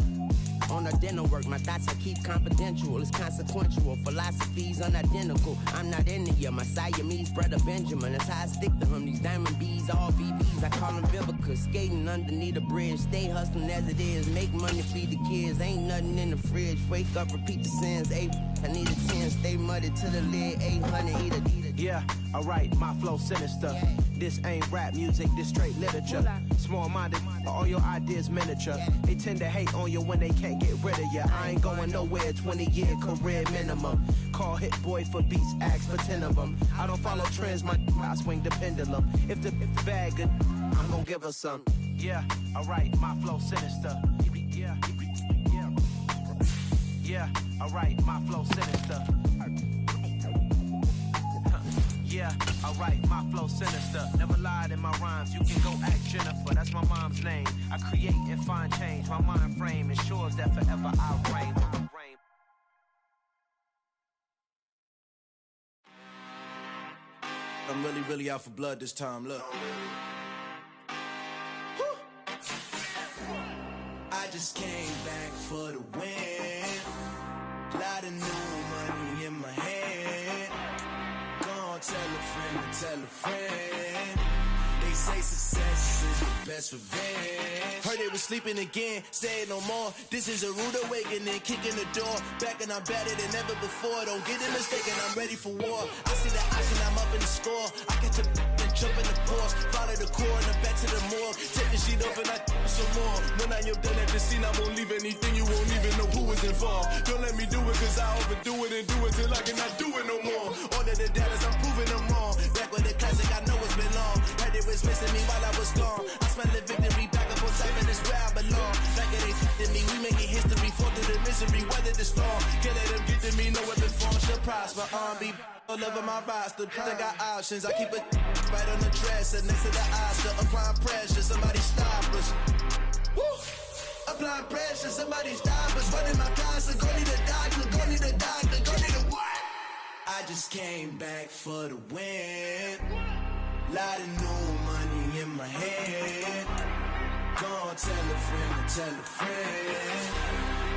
on the dinner work. My thoughts I keep confidential. It's consequential. Philosophies unidentical. I'm not in it yet. My Siamese brother Benjamin. That's how I stick to him. These diamond bees, all BBs. I call them Vivica. Skating underneath the bridge. Stay hustling as it is. Make money, feed the kids. Ain't nothing in the fridge. Wake up, repeat the sins. I need a 10. Stay muddy to the lid. 800, eat a. Yeah, alright, my flow sinister. Yeah. This ain't rap music, this straight literature. Small-minded, all your ideas miniature. They tend to hate on you when they can't get rid of you. I ain't going nowhere, 20-year career minimum. Call Hit Boy for beats, ask for 10 of them. I don't follow trends, I swing the pendulum. If the bag good, I'm gonna give her some. Yeah, alright, my flow sinister. Yeah, alright, my flow sinister. Yeah, alright, my flow sinister. Never lied in my rhymes, you can go ask Jennifer, that's my mom's name. I create and find change, my mind frame ensures that forever I reign. I'm really out for blood this time, look. I just came back for the win. Lot of new money in my hand. Tell a friend. They say success is the best revenge. Heard they was sleeping again, say it no more. This is a rude awakening, kicking the door. Back and I'm better than ever before. Don't get it mistaken, I'm ready for war. I see the action, I'm up in the score. I get to and jump in the Porsche. Follow the core and then back to the morgue. Take the sheet off and I some more. When I am done at the scene, I won't leave anything. You won't even know who is involved. Don't let me do it, cause I overdo it and do it till I cannot do it no more. All of the dallas, I'm proving them wrong. Back with the classic, I know it's been long. Heard it was missing me while I was gone. I smell the victory, back up on time, and it's where I belong. Like it ain't to me, we making history. Fall through the misery, weather the storm. Can't let them get to me, no weapon form should prosper. R&B all over my roster, I got options. I keep it right on the dresser, next to the Oscar. Applying pressure, somebody stop us. Woo! Applying pressure, somebody stop us. Running my closet, go need a doctor, go need a doctor, go need a what? I just came back for the win. Lot of new money in my hand. Gonna tell a friend.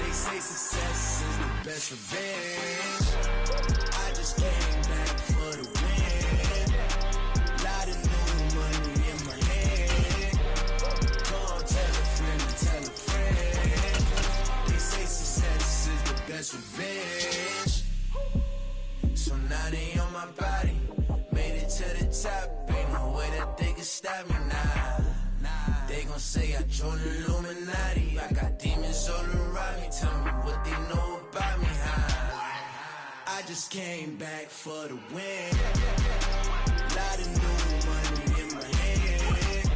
They say success is the best revenge. I just came back for the win. Lot of new money in my hand. Gonna tell a friend. They say success is the best revenge. So now they on my body. Made it to the top. Ain't no way that they can stop me now. They gon' say I joined the Illuminati. I got demons all around me. Tell me what they know about me, huh? I just came back for the win. Lot of new money in my hand.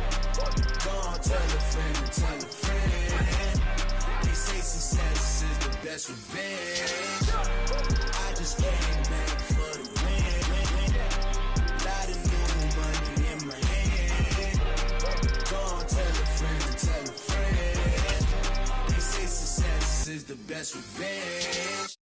Gonna tell a friend. They say success is the best revenge. I just came back for the win. Lot of new money in my hand. Gonna tell a friend. They say success is the best revenge.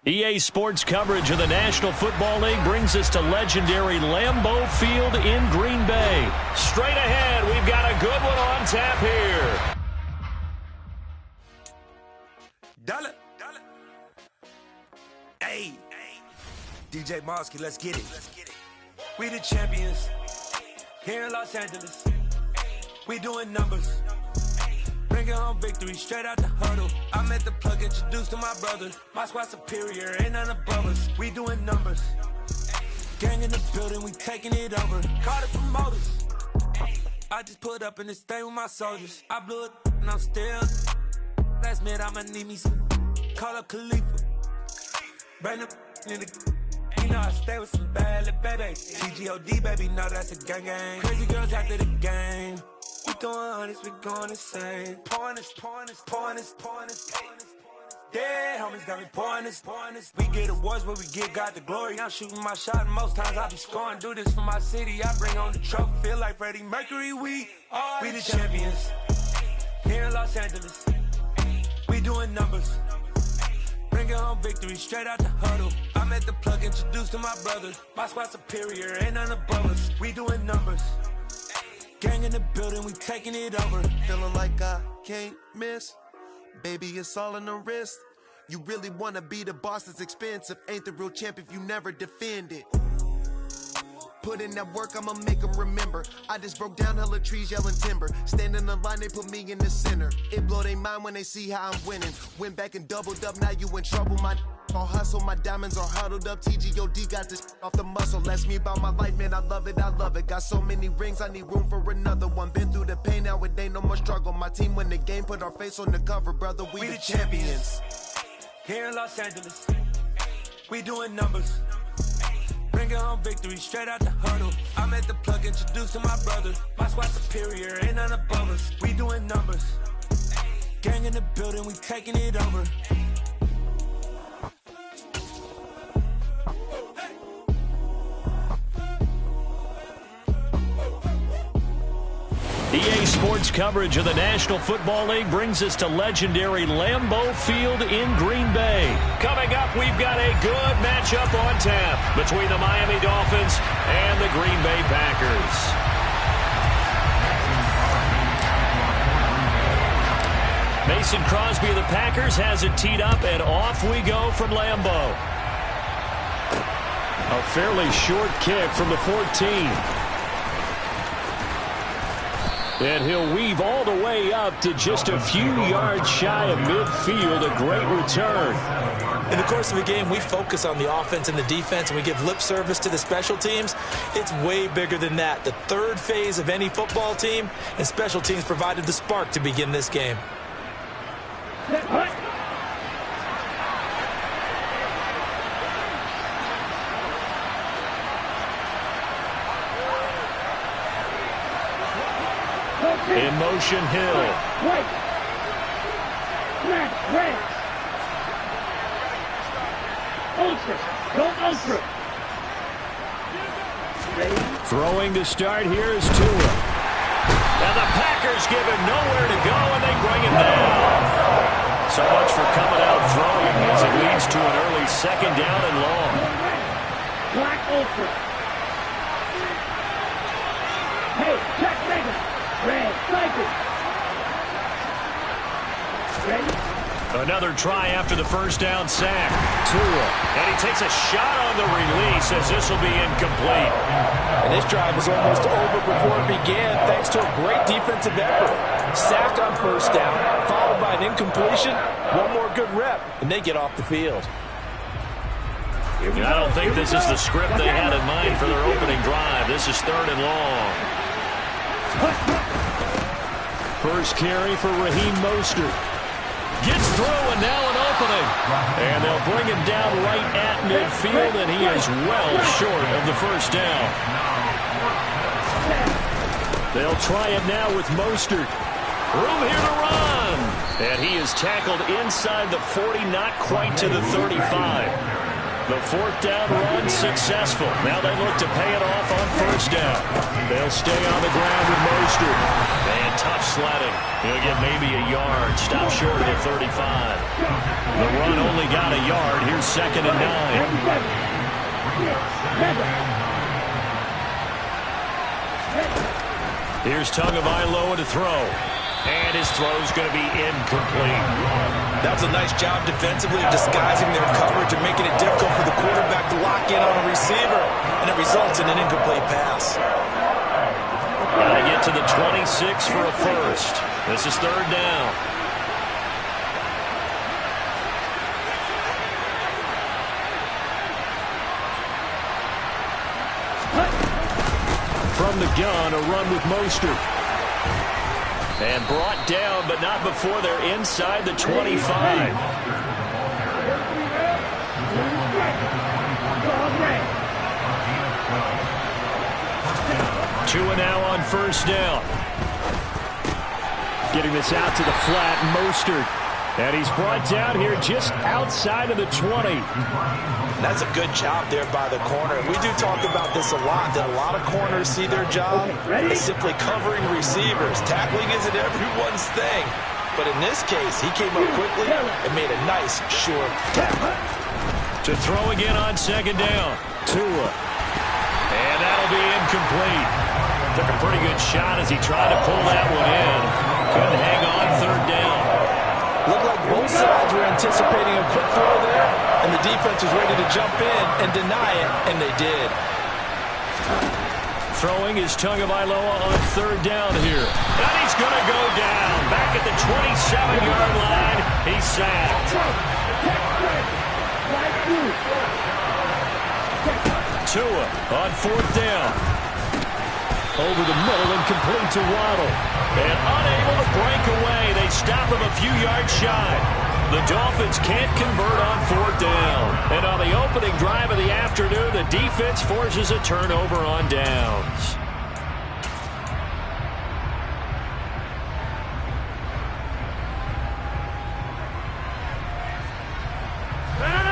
EA Sports coverage of the National Football League brings us to legendary Lambeau Field in Green Bay. Straight ahead, we've got a good one on tap here. Dollar. Hey. DJ Mosky, let's get it. We the champions here in Los Angeles. We doing numbers. Bringing home victory straight out the huddle. I met the plug, introduced to my brothers. My squad superior, ain't none above us. We doing numbers. Gang in the building, we taking it over. Call the promoters. I just put up in this thing with my soldiers. I blew it and I'm still. Last minute, I'ma need me some. Call up Khalifa. Bring the in the. You know I stay with some bad little baby. TGOD, baby, no, that's a gang gang. Crazy girls after the game. We going honest, we going insane. Pointers. Yeah, homies got me pouring this. We get awards, but we get God the glory. I'm shooting my shot, and most times I be scoring. Do this for my city, I bring on the trophy. Feel like Freddie Mercury, we the champions. Here in Los Angeles, we doing numbers. Bringing home victory straight out the huddle. I'm at the plug, introduced to my brother. My squad superior, ain't none above us. We doing numbers. Gang in the building, we taking it over. Feeling like I can't miss. Baby, it's all in the wrist. You really wanna be the boss, it's expensive. Ain't the real champ if you never defend it. Put in that work, I'ma make them remember. I just broke down hella trees, yelling timber. Stand in the line, they put me in the center. It blow their mind when they see how I'm winning. Went back and doubled up, now you in trouble. My all hustle, my diamonds are huddled up. TGOD got this off the muscle. That's me about my life, man, I love it, I love it. Got so many rings, I need room for another one. Been through the pain, now it ain't no more struggle. My team win the game, put our face on the cover, brother. We the champions. Here in Los Angeles, we doing numbers. Bringing home victory straight out the huddle. I'm at the plug, introduced to my brother. My squad superior, ain't none above us. We doing numbers. Gang in the building, we taking it over. EA Sports coverage of the National Football League brings us to legendary Lambeau Field in Green Bay. Coming up, we've got a good matchup on tap between the Miami Dolphins and the Green Bay Packers. Mason Crosby of the Packers has it teed up, and off we go from Lambeau. A fairly short kick from the 14. And he'll weave all the way up to just a few yards shy of midfield. A great return. In the course of a game, we focus on the offense and the defense, and we give lip service to the special teams. It's way bigger than that. The third phase of any football team, and special teams provided the spark to begin this game. In motion, Hill. Throwing to start here is Tua. And the Packers give him nowhere to go, and they bring him down. So much for coming out throwing as it leads to an early second down and long. Black Ultra. Hey, check Megan. Red, cycle. Ready? Another try after the first down sack. Tua. And he takes a shot on the release as this will be incomplete. And this drive was almost over before it began thanks to a great defensive effort. Sack on first down, followed by an incompletion. One more good rep, and they get off the field. I don't think this is the script they had in mind for their opening drive. This is third and long. First carry for Raheem Mostert. Gets through, and now an opening. And they'll bring him down right at midfield, and he is well short of the first down. They'll try it now with Mostert. Room here to run. And he is tackled inside the 40, not quite to the 35. The fourth down run successful. Now they look to pay it off on first down. They'll stay on the ground with Mostert. And tough sledding. He'll get maybe a yard. Stop short of the 35. The run only got a yard. Here's second and 9. Here's Tagovailoa to throw. And his throw's going to be incomplete. That was a nice job defensively disguising their coverage and making it difficult for the quarterback to lock in on a receiver. And it results in an incomplete pass. Got to get to the 26 for a first. This is third down. From the gun, a run with Mostert. And brought down, but not before they're inside the 25. Tua now on first down. Getting this out to the flat, Mostert. And he's brought down here just outside of the 20. That's a good job there by the corner. We do talk about this a lot, that a lot of corners see their job as simply covering receivers. Tackling isn't everyone's thing. But in this case, he came up quickly and made a nice, sure tackle. To throw again on second down. Tua. And that'll be incomplete. Took a pretty good shot as he tried to pull that one in. Couldn't hang on third down. Looked like both sides were anticipating a quick throw there, and the defense was ready to jump in and deny it, and they did. Throwing is Tagovailoa on third down here. And he's going to go down. Back at the 27-yard line. He's sacked. Tua on fourth down. Over the middle and complete to Waddle. And unable to break away. They stop him a few yards shy. The Dolphins can't convert on fourth down. And on the opening drive of the afternoon, the defense forces a turnover on downs.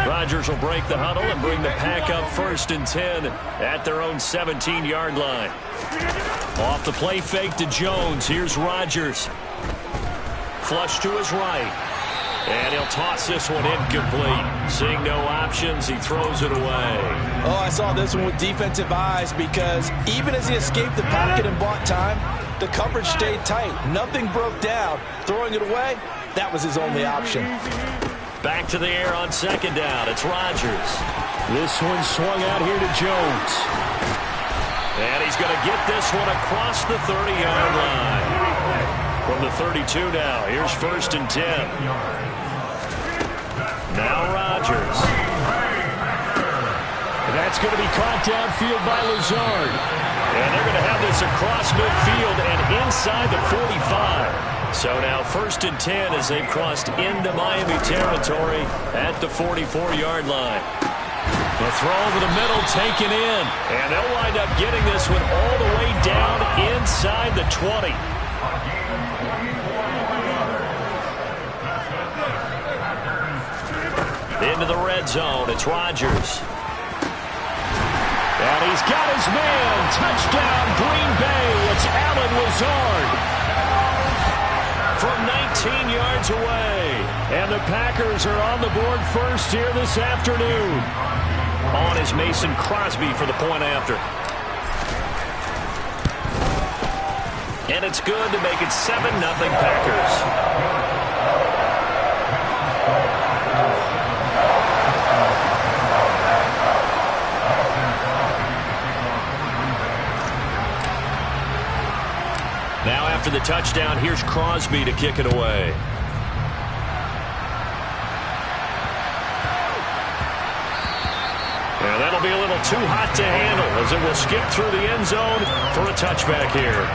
Rodgers will break the huddle and bring the pack up 1st and 10 at their own 17-yard line. Off the play fake to Jones. Here's Rodgers. Flush to his right. And he'll toss this one incomplete. Seeing no options, he throws it away. Oh, I saw this one with defensive eyes because even as he escaped the pocket and bought time, the coverage stayed tight. Nothing broke down. Throwing it away, that was his only option. Back to the air on second down. It's Rodgers. This one swung out here to Jones. And he's going to get this one across the 30-yard line. From the 32 now. Here's 1st and 10. Now Rodgers. And that's going to be caught downfield by Lazard. And they're going to have this across midfield and inside the 45. So now 1st and 10 as they've crossed into Miami territory at the 44-yard line. The throw over the middle taken in. And they'll wind up getting this one all the way down inside the 20. Into the red zone. It's Rodgers. And he's got his man. Touchdown, Green Bay. It's Allen Lazard. From 19 yards away. And the Packers are on the board first here this afternoon. On is Mason Crosby for the point after. And it's good to make it 7-0 Packers. Now after the touchdown, here's Crosby to kick it away. And that'll be a little too hot to handle as it will skip through the end zone for a touchback here.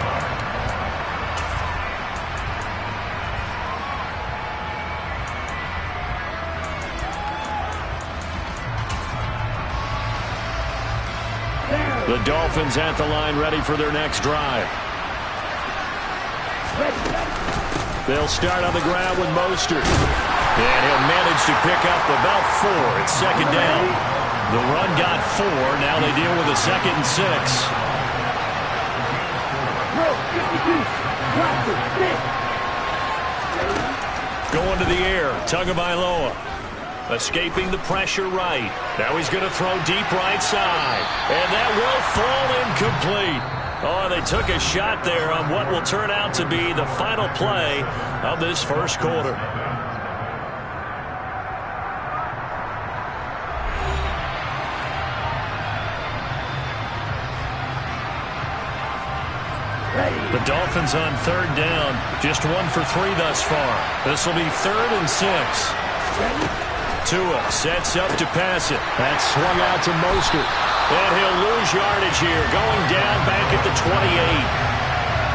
The Dolphins at the line ready for their next drive. They'll start on the ground with Mostert. And he'll manage to pick up about 4. It's second down. The run got 4. Now they deal with a 2nd and 6. Going to the air. Tagovailoa. Escaping the pressure right. Now he's going to throw deep right side. And that will fall incomplete. Oh, they took a shot there on what will turn out to be the final play of this first quarter. The Dolphins on third down. Just 1 for 3 thus far. This will be 3rd and 6. Tua sets up to pass it. That's swung out to Mostert. And he'll lose yardage here, going down back at the 28.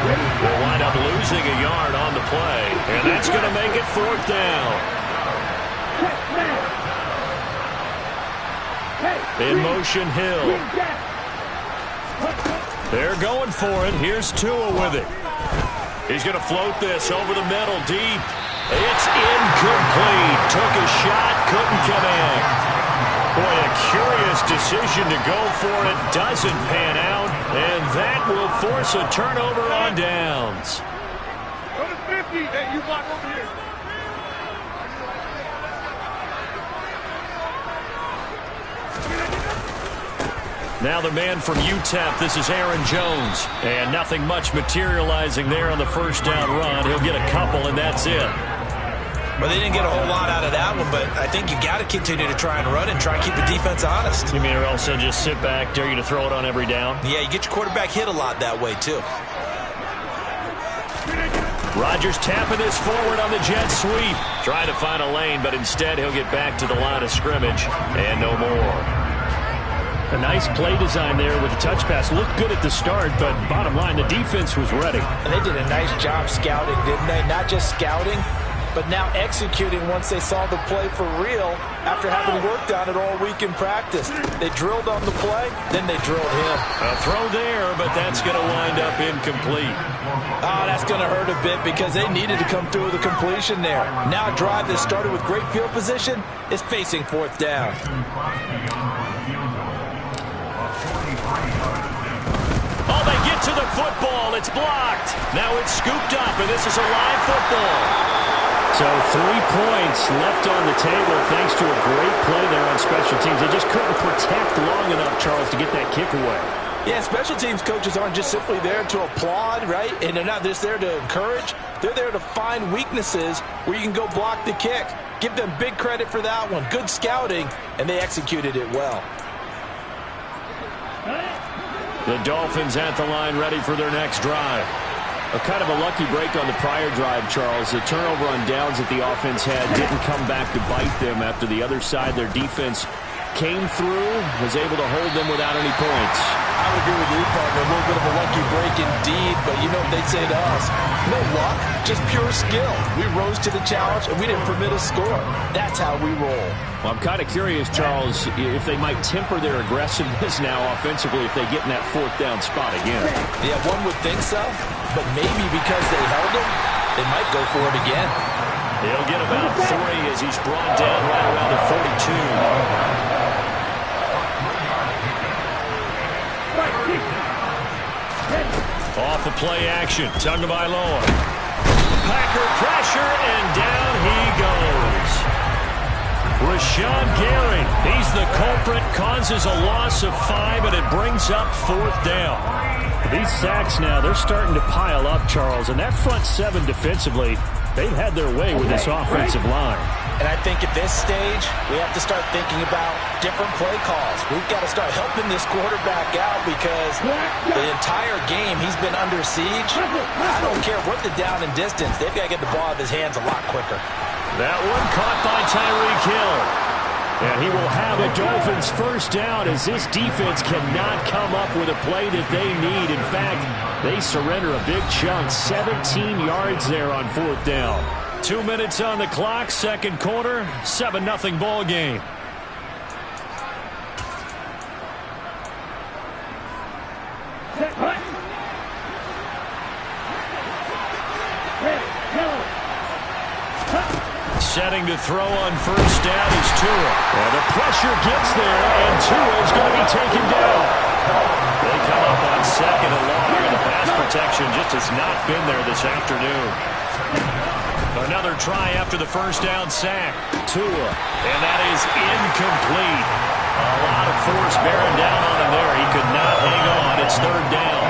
They'll wind up losing a yard on the play, and that's going to make it 4th down. In motion, Hill. They're going for it. Here's Tua with it. He's going to float this over the middle deep. It's incomplete. Took a shot, couldn't connect. Boy, a curious decision to go for it. Doesn't pan out, and that will force a turnover on downs. Go to 50. Hey, you block over here. Now the man from UTEP, this is Aaron Jones. And nothing much materializing there on the first down run. He'll get a couple, and that's it. Well, they didn't get a whole lot out of that one, but I think you got to continue to try and run and try and keep the defense honest. You mean or else they'll just sit back, dare you to throw it on every down? Yeah, you get your quarterback hit a lot that way, too. Rodgers tapping this forward on the jet sweep. Trying to find a lane, but instead he'll get back to the line of scrimmage, and no more. A nice play design there with the touch pass. Looked good at the start, but bottom line, the defense was ready. And they did a nice job scouting, didn't they? Not just scouting, but now executing once they saw the play for real after having worked on it all week in practice. They drilled on the play, then they drilled him. A throw there, but that's going to wind up incomplete. Oh, that's going to hurt a bit because they needed to come through with a completion there. Now a drive that started with great field position is facing fourth down. Oh, they get to the football. It's blocked. Now it's scooped up, and this is a live football. So 3 points left on the table thanks to a great play there on special teams. They just couldn't protect long enough, Charles, to get that kick away. Yeah, special teams coaches aren't just simply there to applaud, right? And they're not just there to encourage. They're there to find weaknesses where you can go block the kick. Give them big credit for that one. Good scouting, and they executed it well. The Dolphins at the line ready for their next drive. A kind of a lucky break on the prior drive, Charles. The turnover on downs that the offense had didn't come back to bite them after the other side. Their defense came through, was able to hold them without any points. I would agree with you, partner. A little bit of a lucky break indeed, but you know what they'd say to us? No luck, just pure skill. We rose to the challenge, and we didn't permit a score. That's how we roll. Well, I'm kind of curious, Charles, if they might temper their aggressiveness now offensively if they get in that fourth down spot again. Yeah, one would think so, but maybe because they held him, they might go for it again. He'll get about 3 as he's brought down right around the 42. Off the play action. Tagovailoa. Packer pressure, and down he goes. Rashawn Gary, he's the culprit, causes a loss of 5, and it brings up fourth down. These sacks now, they're starting to pile up, Charles, and that front 7 defensively, they've had their way with this offensive line. And I think at this stage, we have to start thinking about different play calls. We've got to start helping this quarterback out because the entire game he's been under siege. I don't care what the down and distance. They've got to get the ball out of his hands a lot quicker. That one caught by Tyreek Hill. And he will have a Dolphins first down as this defense cannot come up with a play that they need. In fact, they surrender a big chunk, 17 yards there on fourth down. 2 minutes on the clock, second quarter, 7-0 ball game. Setting to throw on first down is Tua. Well, the pressure gets there, and Tua's going to be taken down. They come up on second and long, and the pass protection just has not been there this afternoon. Another try after the first down sack. Tua, and that is incomplete. A lot of force bearing down on him there. He could not hang on. It's third down.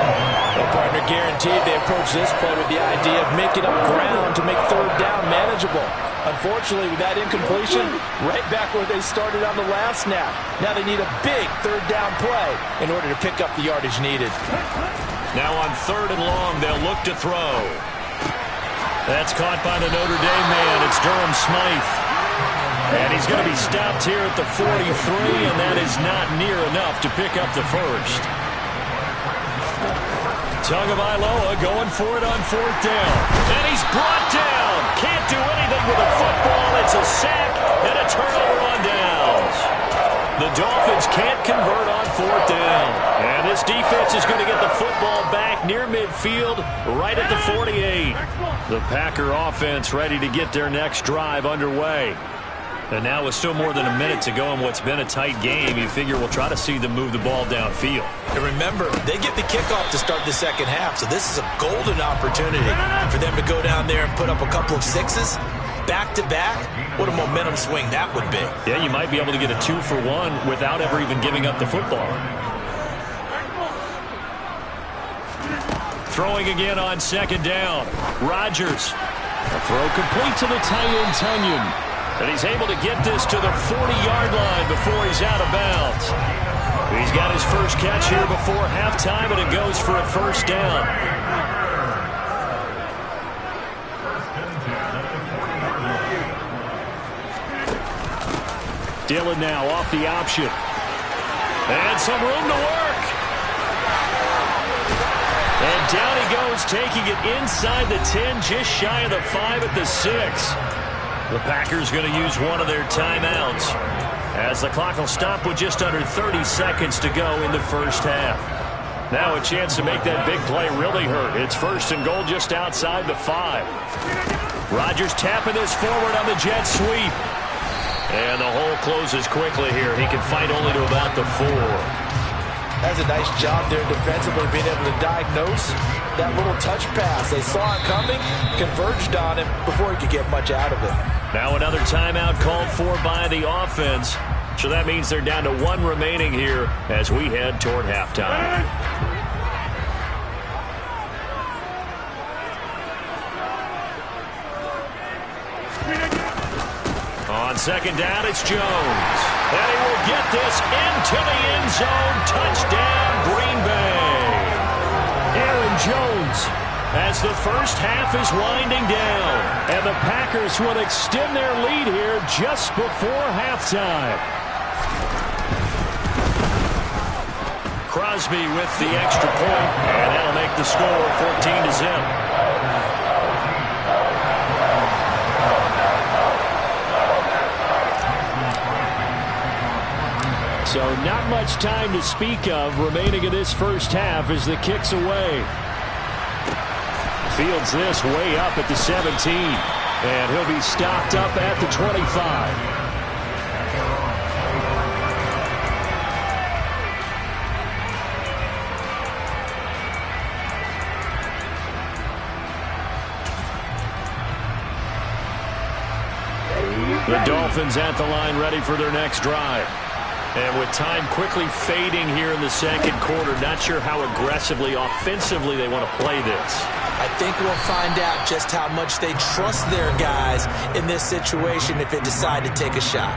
The partner guaranteed they approach this play with the idea of making up ground to make third down manageable. Unfortunately, with that incompletion, right back where they started on the last snap. Now they need a big third down play in order to pick up the yardage needed. Now on third and long, they'll look to throw. That's caught by the Notre Dame man. It's Durham Smythe. And he's going to be stopped here at the 43, and that is not near enough to pick up the first. Tagovailoa going for it on fourth down. And he's brought down. Can't do anything with a football. It's a sack and a turnover on downs. The Dolphins can't convert on 4th down. And this defense is going to get the football back near midfield, right at the 48. The Packer offense ready to get their next drive underway. And now with still more than a minute to go in what's been a tight game, you figure we'll try to see them move the ball downfield. And remember, they get the kickoff to start the second half, so this is a golden opportunity for them to go down there and put up a couple of sixes back-to-back. What a momentum swing that would be. Yeah, you might be able to get a 2-for-1 without ever even giving up the football. Throwing again on 2nd down. Rodgers. A throw complete to the tight end, Tunyon. And he's able to get this to the 40-yard line before he's out of bounds. He's got his first catch here before halftime, and it goes for a 1st down. Dillon now off the option. And some room to work. And down he goes, taking it inside the 10, just shy of the 5 at the 6. The Packers going to use one of their timeouts as the clock will stop with just under 30 seconds to go in the first half. Now a chance to make that big play really hurt. It's 1st and goal just outside the 5. Rodgers tapping this forward on the jet sweep. And the hole closes quickly here. He can fight only to about the 4. That's a nice job there defensively, being able to diagnose that little touch pass. They saw it coming, converged on him before he could get much out of it. Now another timeout called for by the offense. So that means they're down to 1 remaining here as we head toward halftime. On 2nd down, it's Jones. And he will get this into the end zone. Touchdown, Green Bay. Aaron Jones as the first half is winding down. And the Packers will extend their lead here just before halftime. Crosby with the extra point, and that'll make the score 14-0. So not much time to speak of remaining in this first half as the kick's away. Fields this way up at the 17. And he'll be stopped up at the 25. The Dolphins at the line ready for their next drive. And with time quickly fading here in the second quarter, not sure how aggressively, offensively they want to play this. I think we'll find out just how much they trust their guys in this situation if they decide to take a shot.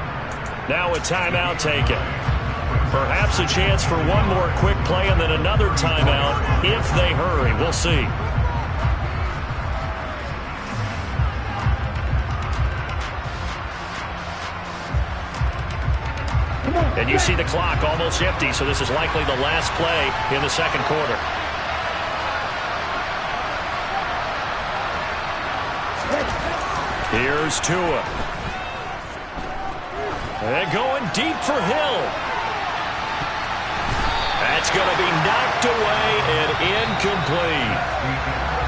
Now a timeout taken. Perhaps a chance for one more quick play and then another timeout if they hurry. We'll see. And you see the clock almost empty, so this is likely the last play in the second quarter. Here's Tua. And going deep for Hill. That's going to be knocked away and incomplete.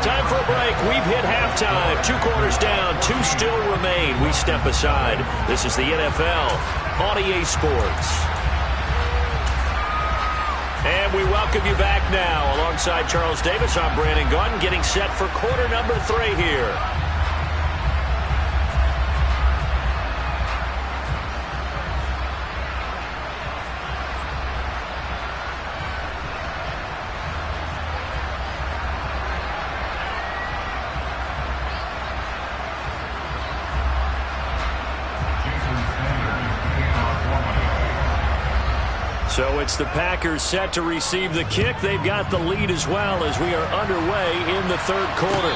Time for a break. We've hit halftime. 2 quarters down. 2 still remain. We step aside. This is the NFL on EA Sports. And we welcome you back now. Alongside Charles Davis, I'm Brandon Gaudin, getting set for quarter number 3 here. So it's the Packers set to receive the kick. They've got the lead as well as we are underway in the third quarter.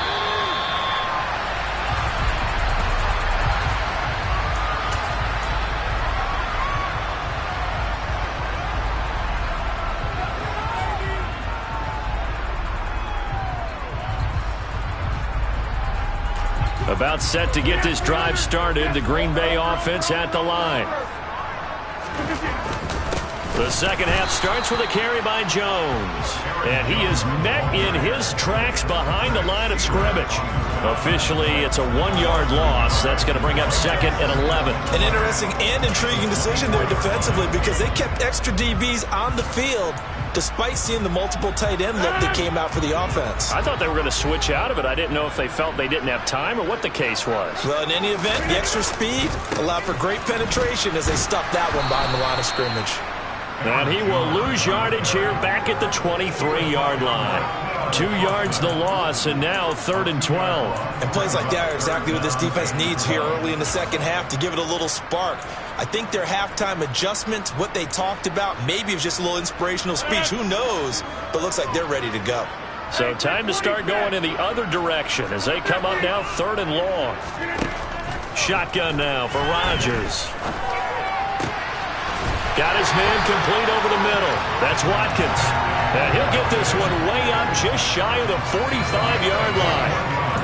About set to get this drive started. The Green Bay offense at the line. The second half starts with a carry by Jones. And he is met in his tracks behind the line of scrimmage. Officially, it's a 1-yard loss. That's going to bring up second and 11. An interesting and intriguing decision there defensively because they kept extra DBs on the field despite seeing the multiple tight end look that came out for the offense. I thought they were going to switch out of it. I didn't know if they felt they didn't have time or what the case was. Well, in any event, the extra speed allowed for great penetration as they stuffed that one behind the line of scrimmage. And he will lose yardage here back at the 23-yard line. 2 yards the loss, and now 3rd and 12. And plays like that are exactly what this defense needs here early in the second half to give it a little spark. I think their halftime adjustment, what they talked about, maybe it was just a little inspirational speech. Who knows? But looks like they're ready to go. So time to start going in the other direction as they come up now 3rd and long. Shotgun now for Rodgers. Got his man complete over the middle. That's Watkins. And he'll get this one way up just shy of the 45-yard line.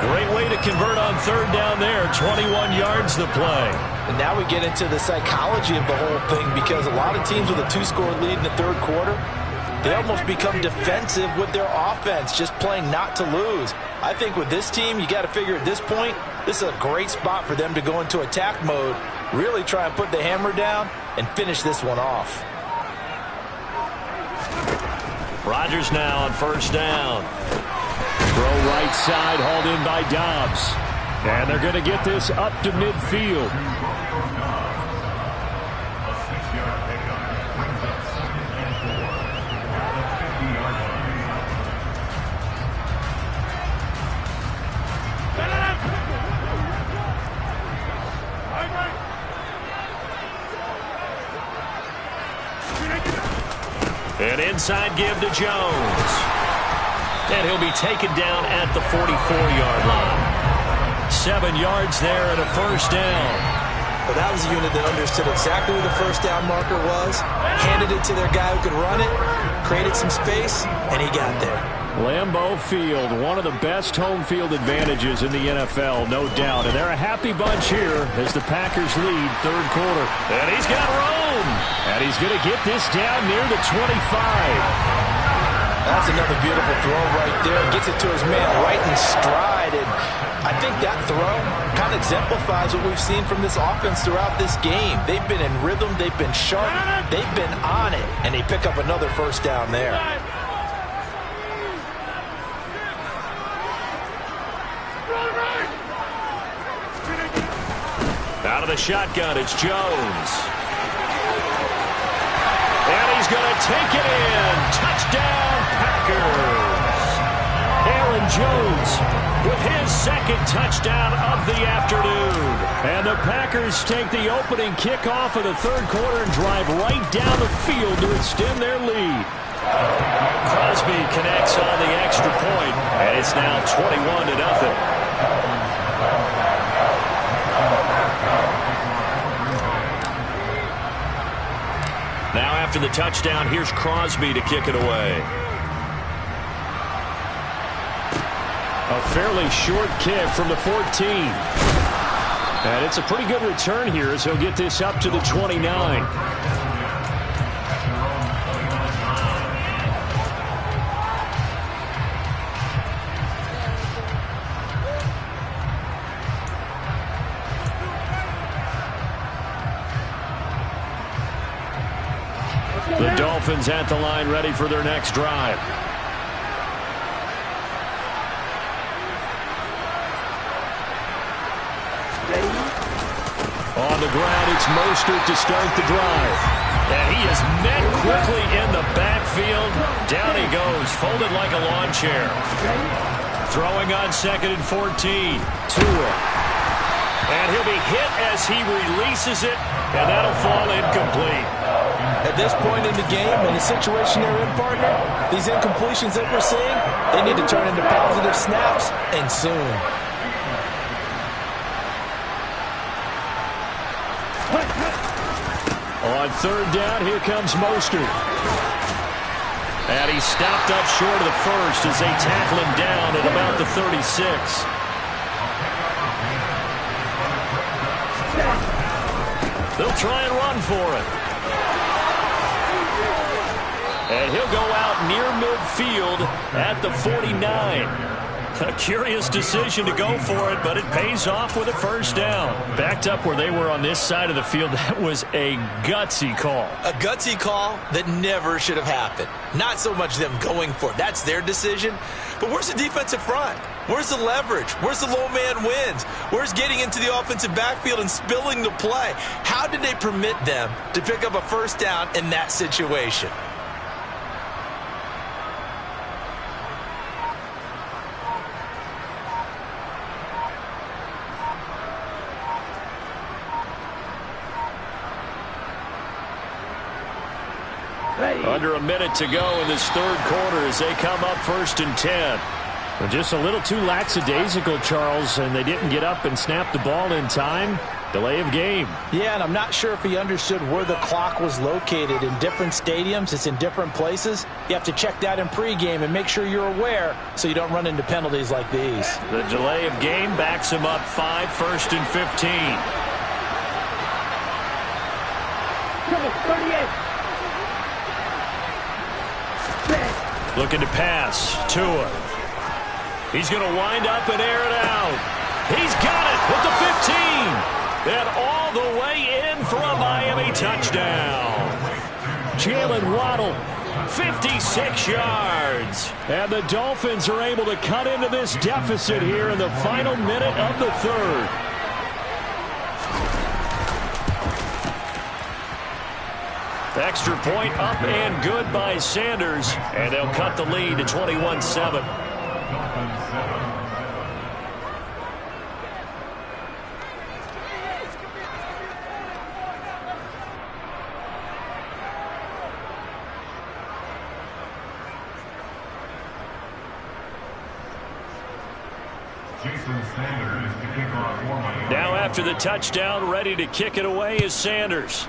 Great way to convert on 3rd down there. 21 yards the play. And now we get into the psychology of the whole thing because a lot of teams with a 2-score lead in the 3rd quarter, they almost become defensive with their offense, just playing not to lose. I think with this team, you got to figure at this point, this is a great spot for them to go into attack mode, really try and put the hammer down and finish this one off. Rodgers now on 1st down. Throw right side, hauled in by Dobbs. And they're going to get this up to midfield. An inside give to Jones. And he'll be taken down at the 44-yard line. 7 yards there and a 1st down. Well, that was a unit that understood exactly where the 1st down marker was, handed it to their guy who could run it, created some space, and he got there. Lambeau Field, one of the best home field advantages in the NFL, no doubt. And they're a happy bunch here as the Packers lead 3rd quarter. And he's got room. And he's going to get this down near the 25. That's another beautiful throw right there. Gets it to his man right in stride. And I think that throw kind of exemplifies what we've seen from this offense throughout this game. They've been in rhythm. They've been sharp. They've been on it. And they pick up another 1st down there. Out of the shotgun, it's Jones. And he's going to take it in. Touchdown, Packers. Aaron Jones with his 2nd touchdown of the afternoon. And the Packers take the opening kickoff of the 3rd quarter and drive right down the field to extend their lead. Crosby connects on the extra point, and it's now 21-0. Now after the touchdown, here's Crosby to kick it away. A fairly short kick from the 14. And it's a pretty good return here as he'll get this up to the 29. The Dolphins at the line ready for their next drive. On the ground, it's Mostert to start the drive. And he is met quickly in the backfield. Down he goes, folded like a lawn chair. Throwing on 2nd and 14. Tua. And he'll be hit as he releases it, and that'll fall incomplete. At this point in the game, in the situation they're in, partner, these incompletions that we're seeing, they need to turn into positive snaps, and soon. On 3rd down, here comes Mostert. And he's stopped up short of the 1st as they tackle him down at about the 36. They'll try and run for it. And he'll go out near midfield at the 49. A curious decision to go for it, but it pays off with a first down. Backed up where they were on this side of the field, that was a gutsy call. A gutsy call that never should have happened. Not so much them going for it. That's their decision. But where's the defensive front? Where's the leverage? Where's the low man wins? Where's getting into the offensive backfield and spilling the play? How did they permit them to pick up a first down in that situation? Under a minute to go in this third quarter as they come up 1st and 10. Well, just a little too lackadaisical, Charles, and they didn't get up and snap the ball in time. Delay of game. Yeah, and I'm not sure if he understood where the clock was located. In different stadiums, it's in different places. You have to check that in pregame and make sure you're aware so you don't run into penalties like these. The delay of game backs him up 5, 1st and 15. Number 38. Looking to pass. Tua. He's going to wind up and air it out. He's got it with the 15. And all the way in for a Miami touchdown. Jalen Waddle, 56 yards. And the Dolphins are able to cut into this deficit here in the final minute of the third. Extra point up and good by Sanders. And they'll cut the lead to 21-7. Now after the touchdown, ready to kick it away is Sanders.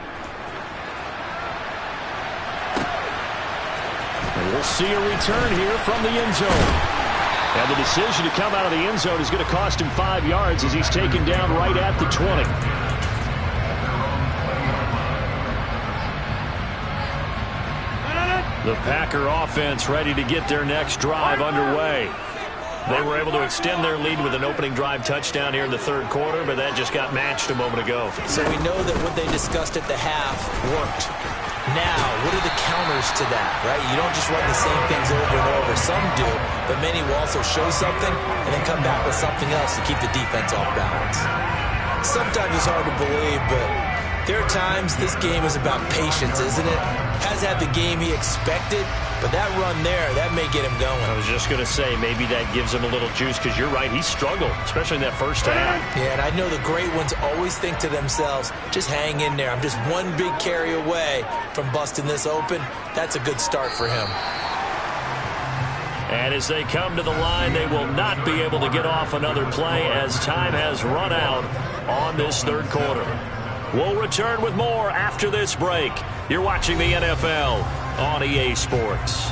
And we'll see a return here from the end zone. And the decision to come out of the end zone is going to cost him 5 yards as he's taken down right at the 20. The Packer offense ready to get their next drive underway. They were able to extend their lead with an opening drive touchdown here in the third quarter, but that just got matched a moment ago. So we know that what they discussed at the half worked. Now, what are the counters to that, right? You don't just run the same things over and over. Some do, but many will also show something and then come back with something else to keep the defense off balance. Sometimes it's hard to believe, but there are times this game is about patience, isn't it? Has had the game he expected, but that run there, that may get him going. I was just going to say, maybe that gives him a little juice, because you're right, he struggled, especially in that first half. Yeah, and I know the great ones always think to themselves, just hang in there. I'm just one big carry away from busting this open. That's a good start for him. And as they come to the line, they will not be able to get off another play as time has run out on this third quarter. We'll return with more after this break. You're watching the NFL on EA Sports.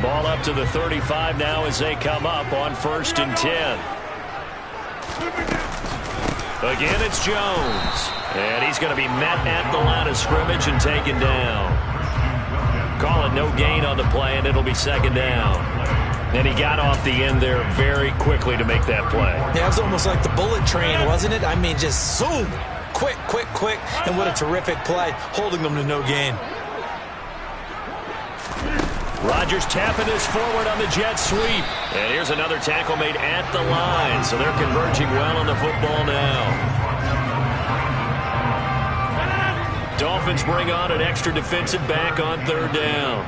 Ball up to the 35 now as they come up on 1st and 10. Again, it's Jones. And he's going to be met at the line of scrimmage and taken down. Call it no gain on the play, and it'll be 2nd down. And he got off the end there very quickly to make that play. Yeah, it was almost like the bullet train, wasn't it? I mean, just zoom. Quick, quick, quick. And what a terrific play, holding them to no gain. Rodgers tapping this forward on the jet sweep. And here's another tackle made at the line. So they're converging well on the football now. Dolphins bring on an extra defensive back on 3rd down.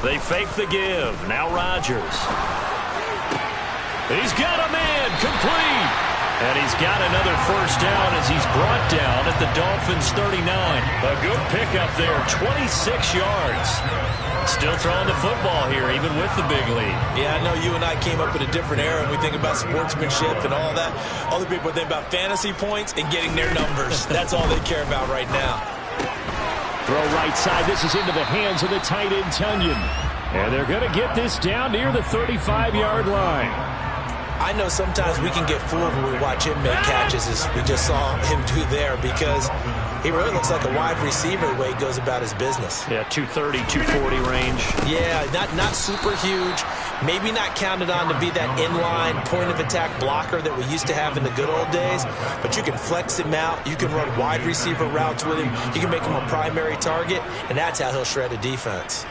They fake the give. Now Rodgers. He's got a man complete. And he's got another first down as he's brought down at the Dolphins' 39. A good pickup there, 26 yards. Still throwing the football here, even with the big lead. Yeah, I know you and I came up in a different era and we think about sportsmanship and all that. Other people think about fantasy points and getting their numbers. That's all they care about right now. Throw right side. This is into the hands of the tight end, Tunyon. And they're going to get this down near the 35-yard line. I know sometimes we can get fooled when we watch him make catches, as we just saw him do there, because he really looks like a wide receiver the way he goes about his business. Yeah, 230, 240 range. Yeah, not super huge. Maybe not counted on to be that inline point-of-attack blocker that we used to have in the good old days, but you can flex him out. You can run wide receiver routes with him. You can make him a primary target, and that's how he'll shred a defense.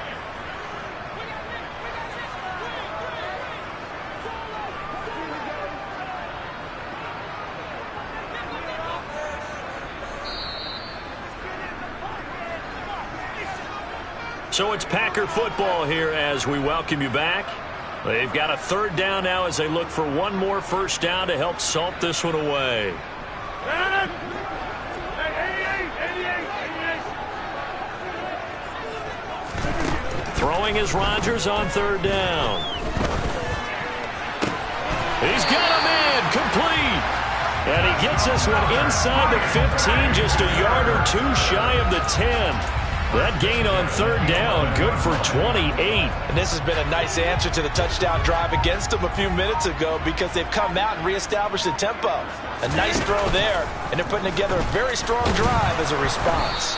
So it's Packer football here as we welcome you back. They've got a third down now as they look for one more first down to help salt this one away. Throwing is Rodgers on third down. He's got a man complete. And he gets this one inside the 15, just a yard or two shy of the 10. That gain on third down, good for 28. And this has been a nice answer to the touchdown drive against them a few minutes ago, because they've come out and reestablished the tempo. A nice throw there, and they're putting together a very strong drive as a response.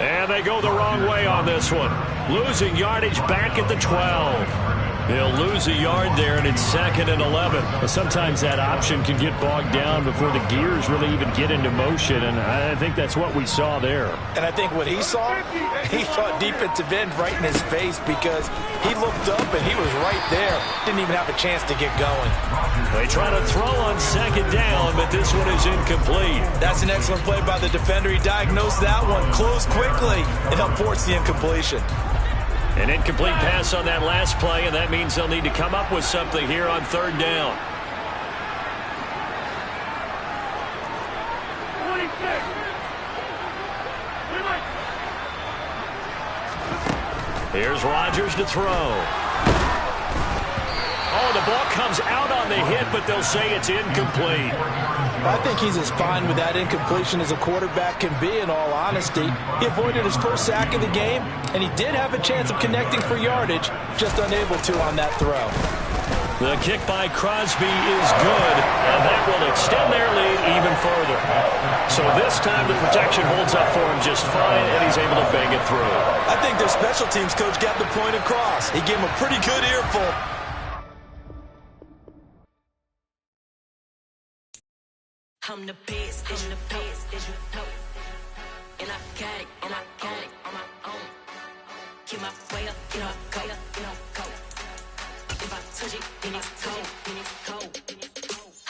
And they go the wrong way on this one. Losing yardage back at the 12. They'll lose a yard there, and it's 2nd and 11. Well, sometimes that option can get bogged down before the gears really even get into motion, and I think that's what we saw there. And I think what he saw defensive end right in his face, because he looked up and he was right there. Didn't even have a chance to get going. They try to throw on 2nd down, but this one is incomplete. That's an excellent play by the defender. He diagnosed that one, closed quickly, and helped force the incompletion. An incomplete pass on that last play, and that means they'll need to come up with something here on third down. Here's Rodgers to throw. Oh, the ball comes out on the hit, but they'll say it's incomplete. I think he's as fine with that incompletion as a quarterback can be, in all honesty. He avoided his first sack of the game, and he did have a chance of connecting for yardage, just unable to on that throw. The kick by Crosby is good, and that will extend their lead even further. So this time the protection holds up for him just fine, and he's able to bang it through. I think their special teams coach got the point across. He gave him a pretty good earful. I'm the best, and the best, as you know. And I got it, and I got it on my own. Keep my way up, you know, go, you know, go. If I touch it, then it's cold, then it's cold.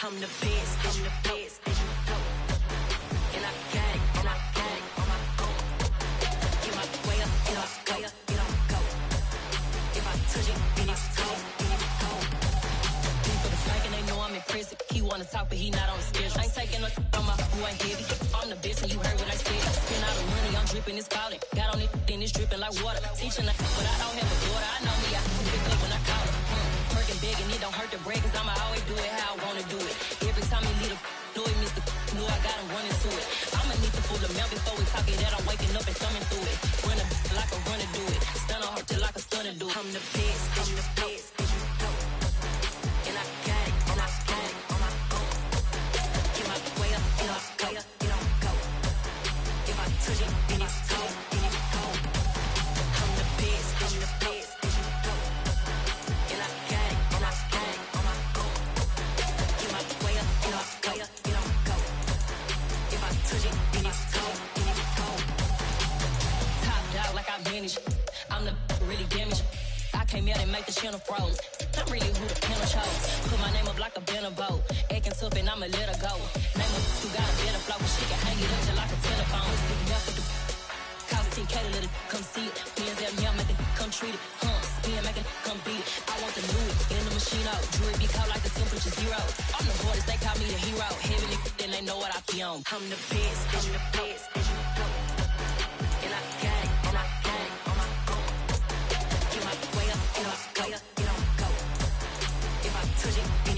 I'm the best, and the best, as you know. And I got it, and I got it on my own. Keep my way up, you know, go, you know, go. If I touch it, then it's cold, then it's cold. People are flanking, they know I'm impressive. He wanna talk, but he not on the schedule. I ain't taking a on my who ain't heavy. I'm the best, and you heard what I said. Spend all the money, I'm dripping, it's falling. Got on it, then it's dripping like water. Teaching, but I don't have a daughter. I know me, I can pick up when I call her. Working big, and it don't hurt to break, cause I'ma always do it how I wanna do it. Every time he lead a know he missed the knew I got him running to it. I'ma need to pull the mouth before we talk it that I'm waking up and thumbing through it. Run a like a runner do it. Stun on her till like a stunner do it. I'm the best, I'm the best, as you know. And I got it, and I got it on my own. Get my way up, you know, go, you know, go. If I touch it, then it's cold, then it's cold. I'm the best, I'm the best, as you know. And I got it, and I got it on my own. Get my way up, you know, go, you know, go. If I touch it, then it's cold, then it's cold. Top dog like I vanished. I'm the really damaged. I came out and make the channel froze. I'm really who the panel chose. Put my name up like a banner boat. Acting tough and I'ma let her go. Name up who got a better flow, but she can hang it up just like a telephone. Sticking up with the cost 10K to let it come see it. Me and them, yeah, make it come treat it. Spin, make it come beat it. I want the new in the machine out. Jewelry be caught like the temperature zero. I'm the hardest, they call me the hero. Heaven, then they know what I be on. I'm the best, I'm the best, as you know. And I got it, and I got it on my own. Get my way up, you know, go, you know, go. If I touch it, then